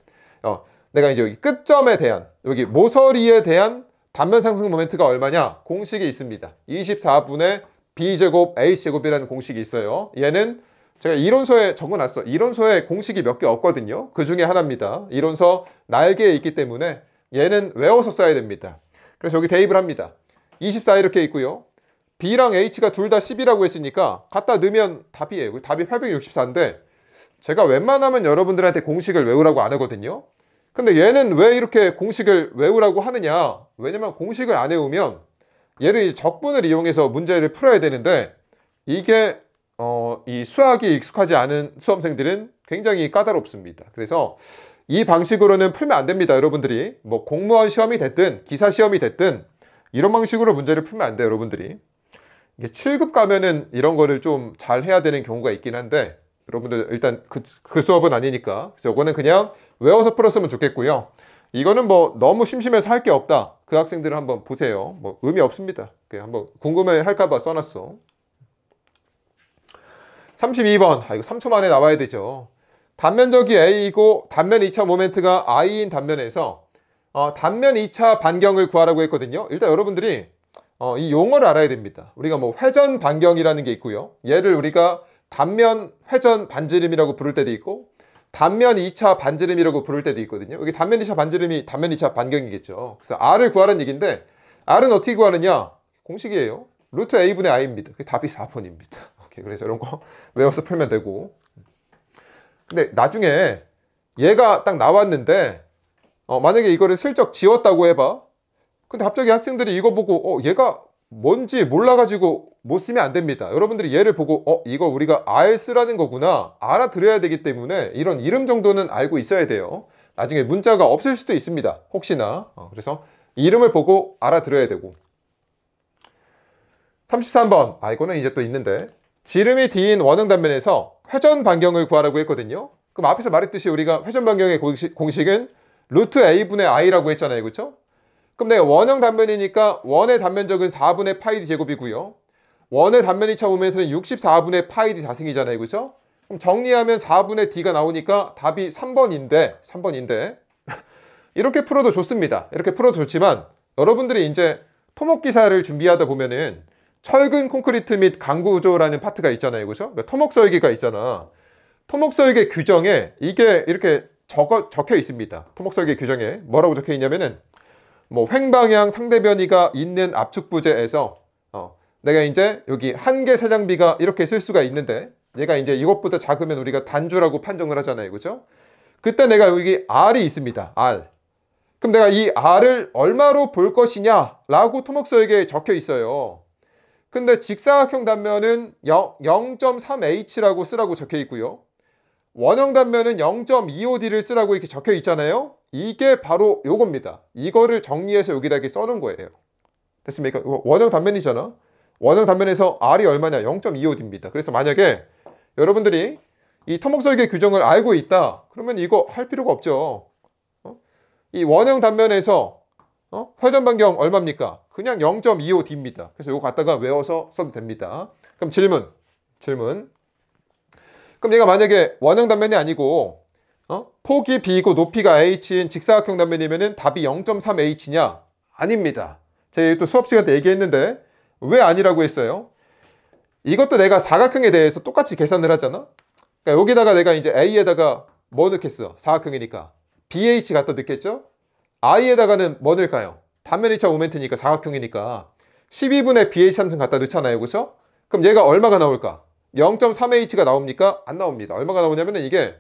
내가 이제 여기 끝점에 대한, 여기 모서리에 대한 단면 상승 모멘트가 얼마냐? 공식이 있습니다. 24분의 B제곱 H제곱이라는 공식이 있어요. 얘는 제가 이론서에 적어놨어. 이론서에 공식이 몇 개 없거든요. 그 중에 하나입니다. 이론서 날개에 있기 때문에 얘는 외워서 써야 됩니다. 그래서 여기 대입을 합니다. 24 이렇게 있고요. B랑 H가 둘 다 10이라고 했으니까 갖다 넣으면 답이에요. 답이 864인데 제가 웬만하면 여러분들한테 공식을 외우라고 안 하거든요. 근데 얘는 왜 이렇게 공식을 외우라고 하느냐? 왜냐면 공식을 안 외우면 얘를 적분을 이용해서 문제를 풀어야 되는데 이게 이 수학이 익숙하지 않은 수험생들은 굉장히 까다롭습니다. 그래서 이 방식으로는 풀면 안 됩니다. 여러분들이 뭐 공무원 시험이 됐든 기사 시험이 됐든 이런 방식으로 문제를 풀면 안 돼요. 여러분들이 이게 7급 가면은 이런 거를 좀 잘 해야 되는 경우가 있긴 한데 여러분들 일단 그 수업은 아니니까 그래서 이거는 그냥 외워서 풀었으면 좋겠고요. 이거는 뭐 너무 심심해서 할 게 없다. 그 학생들을 한번 보세요. 뭐 의미 없습니다. 그냥 한번 궁금해 할까봐 써놨어. 32번. 이거 3초 만에 나와야 되죠. 단면적이 A이고 단면 2차 모멘트가 I인 단면에서 단면 2차 반경을 구하라고 했거든요. 일단 여러분들이 이 용어를 알아야 됩니다. 우리가 뭐 회전 반경이라는 게 있고요. 얘를 우리가 단면 회전 반지름이라고 부를 때도 있고 단면 2차 반지름이라고 부를 때도 있거든요. 여기 단면 2차 반지름이 단면 2차 반경이겠죠. 그래서 R을 구하라는 얘기인데 R은 어떻게 구하느냐? 공식이에요. 루트 A분의 I입니다. 그게 답이 4번입니다. 오케이, 그래서 이런 거 외워서 풀면 되고. 근데 나중에 얘가 딱 나왔는데 만약에 이거를 슬쩍 지웠다고 해봐. 근데 갑자기 학생들이 이거 보고 얘가 뭔지 몰라가지고 못 쓰면 안 됩니다. 여러분들이 얘를 보고 이거 우리가 R 쓰라는 거구나 알아들어야 되기 때문에 이런 이름 정도는 알고 있어야 돼요. 나중에 문자가 없을 수도 있습니다. 혹시나. 그래서 이름을 보고 알아들어야 되고. 33번. 이거는 이제 또 있는데 지름이 D인 원형 단면에서 회전 반경을 구하라고 했거든요. 그럼 앞에서 말했듯이 우리가 회전 반경의 공식은 루트 A분의 I라고 했잖아요. 그렇죠? 그럼 내가 원형 단면이니까 원의 단면적은 4분의 파이 D 제곱이고요. 원의 단면 2차 모멘트는 64분의 파이 D 자승이잖아요. 그렇죠? 그럼 정리하면 4분의 D가 나오니까 답이 3번인데 이렇게 풀어도 좋습니다. 이렇게 풀어도 좋지만 여러분들이 이제 토목 기사를 준비하다 보면은 철근 콘크리트 및 강구 구조라는 파트가 있잖아요. 그렇죠? 그러니까 토목 설계가 있잖아. 토목 설계 규정에 이게 이렇게 적혀 있습니다. 토목 설계 규정에 뭐라고 적혀 있냐면은 뭐 횡방향 상대변이가 있는 압축 부재에서 내가 이제 여기 한계 세장비가 이렇게 쓸 수가 있는데 얘가 이제 이것보다 작으면 우리가 단주라고 판정을 하잖아요. 그죠? 그때 내가 여기 R이 있습니다. R. 그럼 내가 이 R을 얼마로 볼 것이냐 라고 토목설계에 적혀 있어요. 근데 직사각형 단면은 0.3H라고 쓰라고 적혀 있고요. 원형 단면은 0.25D를 쓰라고 이렇게 적혀 있잖아요. 이게 바로 요겁니다. 이거를 정리해서 여기다 이렇게 써놓은 거예요. 됐습니까? 원형 단면이잖아. 원형 단면에서 R이 얼마냐? 0.25D입니다. 그래서 만약에 여러분들이 이 토목설계 규정을 알고 있다. 그러면 이거 할 필요가 없죠. 이 원형 단면에서 회전 반경 얼마입니까? 그냥 0.25D입니다. 그래서 이거 갖다가 외워서 써도 됩니다. 그럼 질문. 그럼 얘가 만약에 원형 단면이 아니고 폭이 B이고 높이가 H인 직사각형 단면이면은 답이 0.3H냐? 아닙니다. 제가 또 수업 시간 때 얘기했는데 왜 아니라고 했어요? 이것도 내가 사각형에 대해서 똑같이 계산을 하잖아. 그러니까 여기다가 내가 이제 A에다가 뭐 넣겠어? 사각형이니까 BH 갖다 넣겠죠? I에다가는 뭐 넣을까요? 단면 2차 모멘트니까 사각형이니까 12분의 BH 삼승 갖다 넣잖아요. 그죠? 그럼 얘가 얼마가 나올까? 0.3H가 나옵니까? 안 나옵니다. 얼마가 나오냐면 이게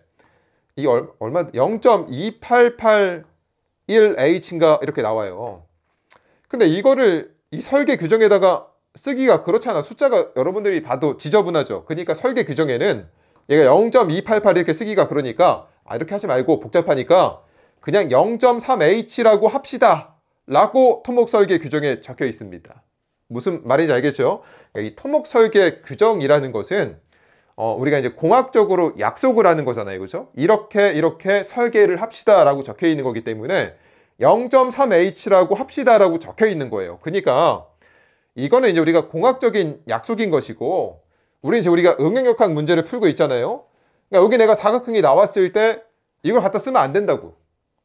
얼마 0.2881H인가 이렇게 나와요. 근데 이거를 이 설계 규정에다가 쓰기가 그렇잖아. 숫자가 여러분들이 봐도 지저분하죠. 그러니까 설계 규정에는 얘가 0.288 이렇게 쓰기가 그러니까 이렇게 하지 말고 복잡하니까 그냥 0.3H라고 합시다 라고 토목 설계 규정에 적혀 있습니다. 무슨 말인지 알겠죠? 이 토목 설계 규정이라는 것은 우리가 이제 공학적으로 약속을 하는 거잖아요. 그죠? 이렇게 설계를 합시다 라고 적혀 있는 거기 때문에 0.3H라고 합시다 라고 적혀 있는 거예요. 그러니까 이거는 이제 우리가 공학적인 약속인 것이고 우리는 이제 우리가 응용역학 문제를 풀고 있잖아요. 그러니까 여기 내가 사각형이 나왔을 때 이걸 갖다 쓰면 안 된다고.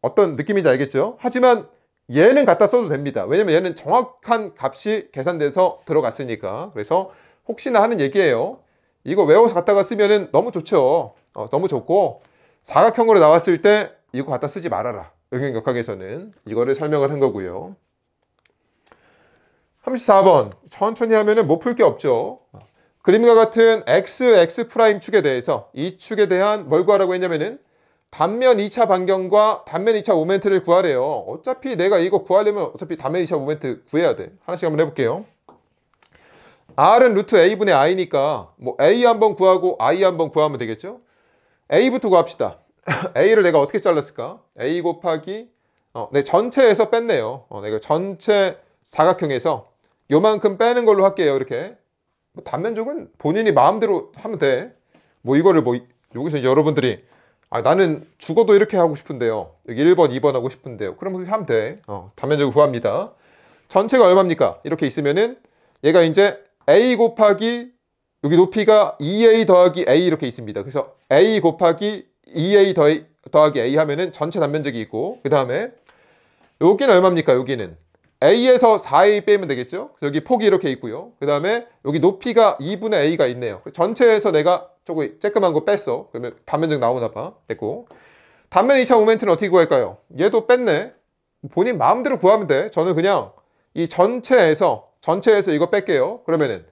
어떤 느낌인지 알겠죠? 하지만 얘는 갖다 써도 됩니다. 왜냐면 얘는 정확한 값이 계산돼서 들어갔으니까. 그래서 혹시나 하는 얘기예요. 이거 외워서 갖다가 쓰면은 너무 좋죠. 너무 좋고 사각형으로 나왔을 때 이거 갖다 쓰지 말아라. 응용역학에서는 이거를 설명을 한 거고요. 34번 천천히 하면은 못 풀 게 없죠. 그림과 같은 x 축에 대해서 이 축에 대한 뭘 구하라고 했냐면은 단면 2차 반경과 단면 2차 모멘트를 구하래요. 어차피 내가 이거 구하려면 어차피 단면 2차 모멘트 구해야 돼. 하나씩 한번 해볼게요. R은 루트 A분의 I니까 뭐 A 한번 구하고 I 한번 구하면 되겠죠. A부터 구합시다. A를 내가 어떻게 잘랐을까? A 곱하기 네, 전체에서 뺐네요. 내가 전체 사각형에서 요만큼 빼는 걸로 할게요. 이렇게 뭐 단면적은 본인이 마음대로 하면 돼. 뭐 이거를 뭐 여기서 이제 여러분들이 나는 죽어도 이렇게 하고 싶은데요. 여기 1번, 2번 하고 싶은데요. 그럼 그렇게 하면 돼. 단면적을 구합니다. 전체가 얼마입니까? 이렇게 있으면은 얘가 이제 A 곱하기 여기 높이가 2a 더하기 a 이렇게 있습니다. 그래서 a 곱하기 2a 더하기 a 하면은 전체 단면적이 있고, 그 다음에 여기는 얼마입니까? 여기는 a에서 4a 빼면 되겠죠? 여기 폭이 이렇게 있고요. 그 다음에 여기 높이가 2분의 a가 있네요. 전체에서 내가 조금 쬐끄만 거 뺐어. 그러면 단면적 나오나 봐. 됐고, 단면 2차 모멘트는 어떻게 구할까요? 얘도 뺐네. 본인 마음대로 구하면 돼. 저는 그냥 이 전체에서 이거 뺄게요. 그러면은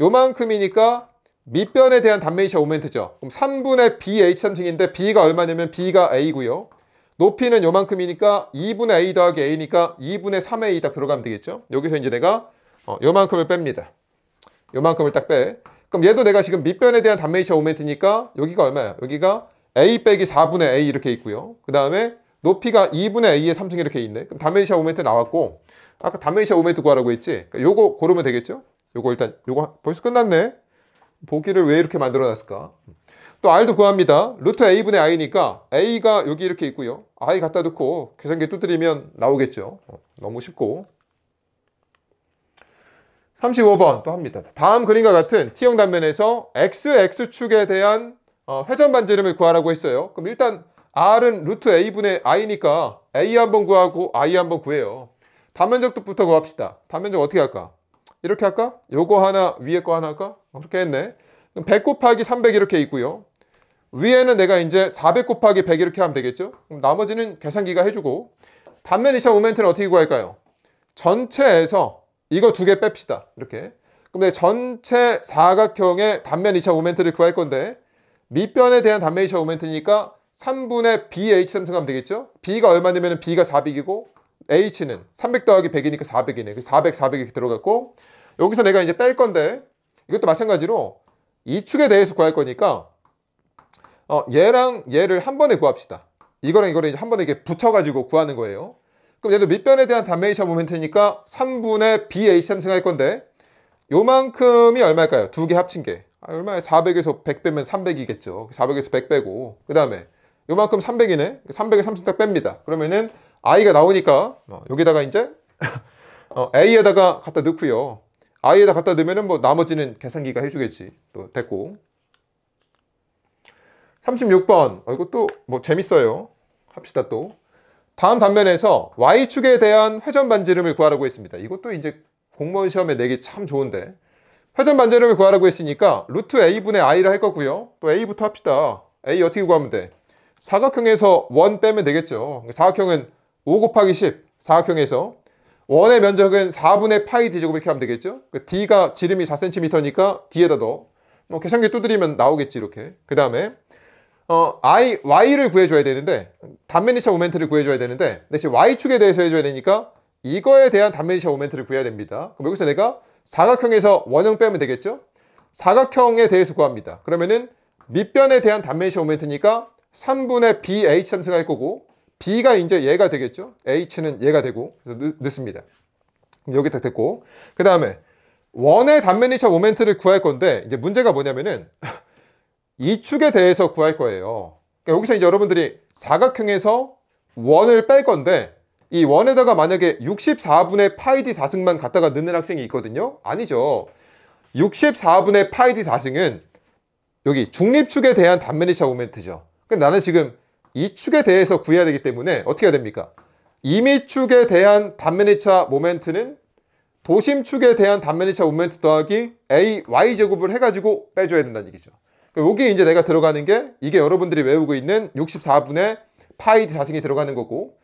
요만큼이니까 밑변에 대한 단면 2차 모멘트죠. 그럼 3분의 bh3승인데 b가 얼마냐면 b가 a고요. 높이는 요만큼이니까 2분의 a 더하기 a니까 2분의 3a 딱 들어가면 되겠죠. 여기서 이제 내가 요만큼을 뺍니다. 요만큼을 딱 빼. 그럼 얘도 내가 지금 밑변에 대한 단면 2차 모멘트니까 여기가 얼마야? 여기가 a 빼기 4분의 a 이렇게 있고요. 그 다음에 높이가 2분의 a의 3승 이렇게 있네. 그럼 단면 2차 모멘트 나왔고, 아까 단면 2차 모멘트 구하라고 했지? 그러니까 요거 고르면 되겠죠? 요거 일단 요거 벌써 끝났네. 보기를 왜 이렇게 만들어 놨을까? 또 r도 구합니다. 루트 a분의 i니까 a가 여기 이렇게 있고요. i 갖다 놓고 계산기 두드리면 나오겠죠. 너무 쉽고. 35번 또 합니다. 다음 그림과 같은 T형 단면에서 x축에 대한 회전 반지름을 구하라고 했어요. 그럼 일단 r은 루트 a분의 i니까 a 한번 구하고 i 한번 구해요. 단면적부터 구합시다. 단면적 어떻게 할까? 이렇게 할까? 요거 하나 위에 거 하나 할까? 그렇게 했네. 그럼 100 곱하기 300 이렇게 있고요. 위에는 내가 이제 400 곱하기 100 이렇게 하면 되겠죠? 그럼 나머지는 계산기가 해주고, 단면 2차 모멘트는 어떻게 구할까요? 전체에서 이거 두 개 뺍시다. 이렇게. 그럼 내가 전체 사각형의 단면 2차 모멘트를 구할 건데, 밑변에 대한 단면 2차 모멘트니까 3분의 bh3승 하면 되겠죠? b가 얼마냐면 b가 400이고 h는 300 더하기 100이니까 400이네. 그래서 400, 400 이렇게 들어갔고, 여기서 내가 이제 뺄 건데, 이것도 마찬가지로 이 축에 대해서 구할 거니까 얘랑 얘를 한 번에 구합시다. 이거랑 이거를 이제 한 번에 이렇게 붙여가지고 구하는 거예요. 그럼 얘도 밑변에 대한 단면 2차 모멘트니까 3분의 bh3승 할 건데, 요만큼이 얼마일까요? 두 개 합친 게. 얼마야? 400에서 100 빼면 300이겠죠. 400에서 100 빼고, 그 다음에 요만큼 300이네. 300에 3승 딱 뺍니다. 그러면은 i가 나오니까 여기다가 이제 a에다가 갖다 넣고요. i에다 갖다 넣으면은 뭐 나머지는 계산기가 해주겠지. 또 됐고. 36번. 이것도 뭐 재밌어요. 합시다 또. 다음 단면에서 y축에 대한 회전 반지름을 구하라고 했습니다. 이것도 이제 공무원 시험에 내기 참 좋은데. 회전 반지름을 구하라고 했으니까 루트 a분의 i를 할 거고요. 또 a부터 합시다. a 어떻게 구하면 돼? 사각형에서 원 빼면 되겠죠. 사각형은 5 곱하기 10. 사각형에서 원의 면적은 4분의 파이 d제곱 이렇게 하면 되겠죠. d가 지름이 4cm니까 d에다 넣어. 뭐 계산기 두드리면 나오겠지 이렇게. 그 다음에 y를 구해줘야 되는데, 단면 2차 모멘트를 구해줘야 되는데, 대신 y축에 대해서 해줘야 되니까 이거에 대한 단면 2차 모멘트를 구해야 됩니다. 그럼 여기서 내가 사각형에서 원형 빼면 되겠죠. 사각형에 대해서 구합니다. 그러면은 밑변에 대한 단면 2차 모멘트니까 3분의 bh3승 할 거고, b가 이제 얘가 되겠죠. h는 얘가 되고, 그래서 넣습니다. 그럼 여기 딱 됐고, 그 다음에 원의 단면 2차 모멘트를 구할 건데, 이제 문제가 뭐냐면은 이 축에 대해서 구할 거예요. 그러니까 여기서 이제 여러분들이 사각형에서 원을 뺄 건데, 이 원에다가 만약에 64분의 파이 d 4승만 갖다가 넣는 학생이 있거든요. 아니죠. 64분의 파이 d 4승은 여기 중립축에 대한 단면 2차 모멘트죠. 그러니까 나는 지금 이 축에 대해서 구해야 되기 때문에 어떻게 해야 됩니까? 임의축에 대한 단면 2차 모멘트는 도심축에 대한 단면 2차 모멘트 더하기 ay제곱을 해가지고 빼줘야 된다는 얘기죠. 여기 이제 내가 들어가는 게 이게 여러분들이 외우고 있는 64분의 파이 d 4승이 들어가는 거고,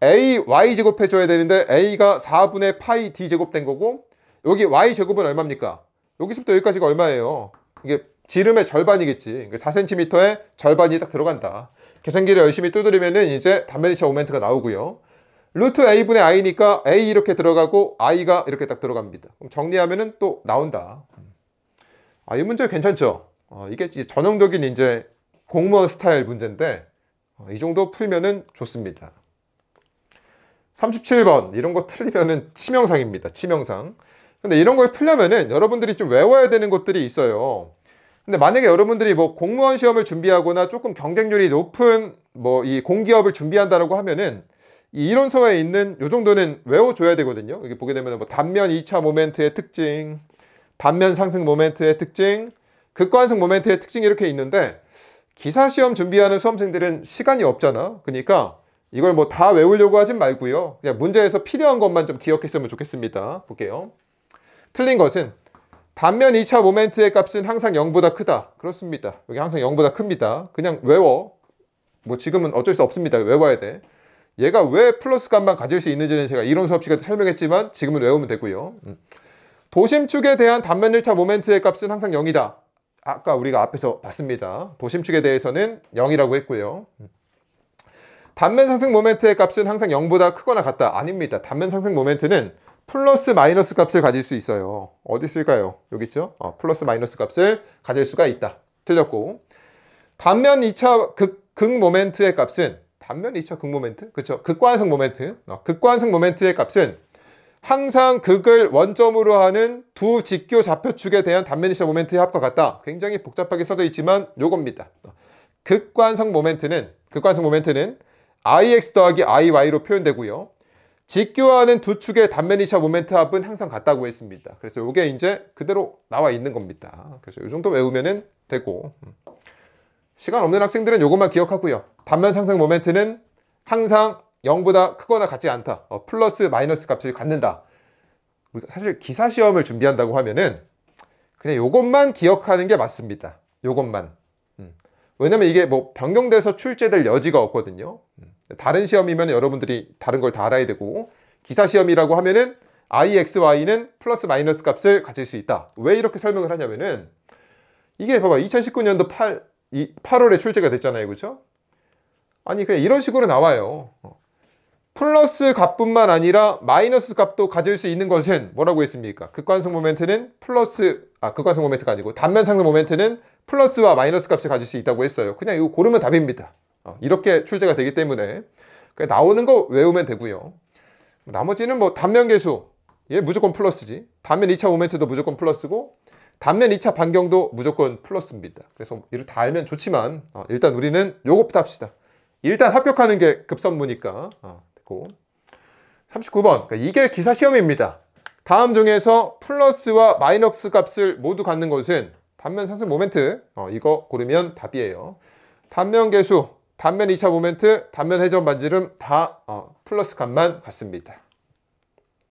ay제곱 해줘야 되는데 a가 4분의 파이 d제곱 된 거고, 여기 y제곱은 얼마입니까? 여기서부터 여기까지가 얼마예요? 이게 지름의 절반이겠지. 4cm의 절반이 딱 들어간다. 계산기를 열심히 두드리면은 이제 단면 2차 모멘트가 나오고요. 루트 a분의 i니까 a 이렇게 들어가고 i가 이렇게 딱 들어갑니다. 그럼 정리하면은 또 나온다. 이 문제 괜찮죠? 이게 전형적인 이제 공무원 스타일 문제인데, 이 정도 풀면은 좋습니다. 37번. 이런 거 틀리면은 치명상입니다. 치명상. 근데 이런 걸 풀려면은 여러분들이 좀 외워야 되는 것들이 있어요. 근데 만약에 여러분들이 뭐 공무원 시험을 준비하거나 조금 경쟁률이 높은 뭐 이 공기업을 준비한다라고 하면은 이 이론서에 있는 요 정도는 외워줘야 되거든요. 여기 보게 되면 뭐 단면 2차 모멘트의 특징, 단면 상승 모멘트의 특징, 극관성 모멘트의 특징이 이렇게 있는데 기사시험 준비하는 수험생들은 시간이 없잖아. 그러니까 이걸 뭐 다 외우려고 하진 말고요. 그냥 문제에서 필요한 것만 좀 기억했으면 좋겠습니다. 볼게요. 틀린 것은 단면 2차 모멘트의 값은 항상 0보다 크다. 그렇습니다. 여기 항상 0보다 큽니다. 그냥 외워. 뭐 지금은 어쩔 수 없습니다. 외워야 돼. 얘가 왜 플러스 값만 가질 수 있는지는 제가 이론 수업 시간에 설명했지만 지금은 외우면 되고요. 도심축에 대한 단면 1차 모멘트의 값은 항상 0이다. 아까 우리가 앞에서 봤습니다. 도심축에 대해서는 0이라고 했고요. 단면 상승 모멘트의 값은 항상 0보다 크거나 같다. 아닙니다. 단면 상승 모멘트는 플러스 마이너스 값을 가질 수 있어요. 어디 있을까요? 여기 있죠? 플러스 마이너스 값을 가질 수가 있다. 틀렸고 단면 2차 극 모멘트의 값은 단면 2차 극 모멘트? 그렇죠. 극관성 모멘트. 극관성 모멘트의 값은 항상 극을 원점으로 하는 두 직교 좌표축에 대한 단면 2차 모멘트의 합과 같다. 굉장히 복잡하게 써져 있지만 요겁니다. 극관성 모멘트는 IX 더하기 IY로 표현되고요. 직교하는 두 축의 단면 2차 모멘트 합은 항상 같다고 했습니다. 그래서 이게 이제 그대로 나와 있는 겁니다. 그래서 이 정도 외우면 되고 시간 없는 학생들은 이것만 기억하고요. 단면 상승 모멘트는 항상 0보다 크거나 같지 않다. 플러스 마이너스 값을 갖는다. 사실 기사시험을 준비한다고 하면은 그냥 이것만 기억하는 게 맞습니다. 이것만. 왜냐면 이게 뭐 변경돼서 출제될 여지가 없거든요. 다른 시험이면 여러분들이 다른 걸 다 알아야 되고 기사시험이라고 하면은 IXY는 플러스 마이너스 값을 가질 수 있다. 왜 이렇게 설명을 하냐면은 이게 봐봐 2019년도 8월에 출제가 됐잖아요. 그렇죠? 아니 그냥 이런 식으로 나와요. 플러스 값뿐만 아니라 마이너스 값도 가질 수 있는 것은 뭐라고 했습니까? 극관성 모멘트는 극관성 모멘트가 아니고 단면 상승 모멘트는 플러스와 마이너스 값을 가질 수 있다고 했어요. 그냥 이거 고르면 답입니다. 이렇게 출제가 되기 때문에 나오는 거 외우면 되고요. 나머지는 뭐 단면 계수 얘 무조건 플러스지. 단면 2차 모멘트도 무조건 플러스고 단면 2차 반경도 무조건 플러스입니다. 그래서 이를 다 알면 좋지만 일단 우리는 요것부터 합시다. 일단 합격하는 게 급선무니까. 됐고 39번 그러니까 이게 기사시험입니다. 다음 중에서 플러스와 마이너스 값을 모두 갖는 것은 단면 상승 모멘트 이거 고르면 답이에요. 단면 계수, 단면 2차 모멘트, 단면 회전 반지름 다 플러스 값만 같습니다.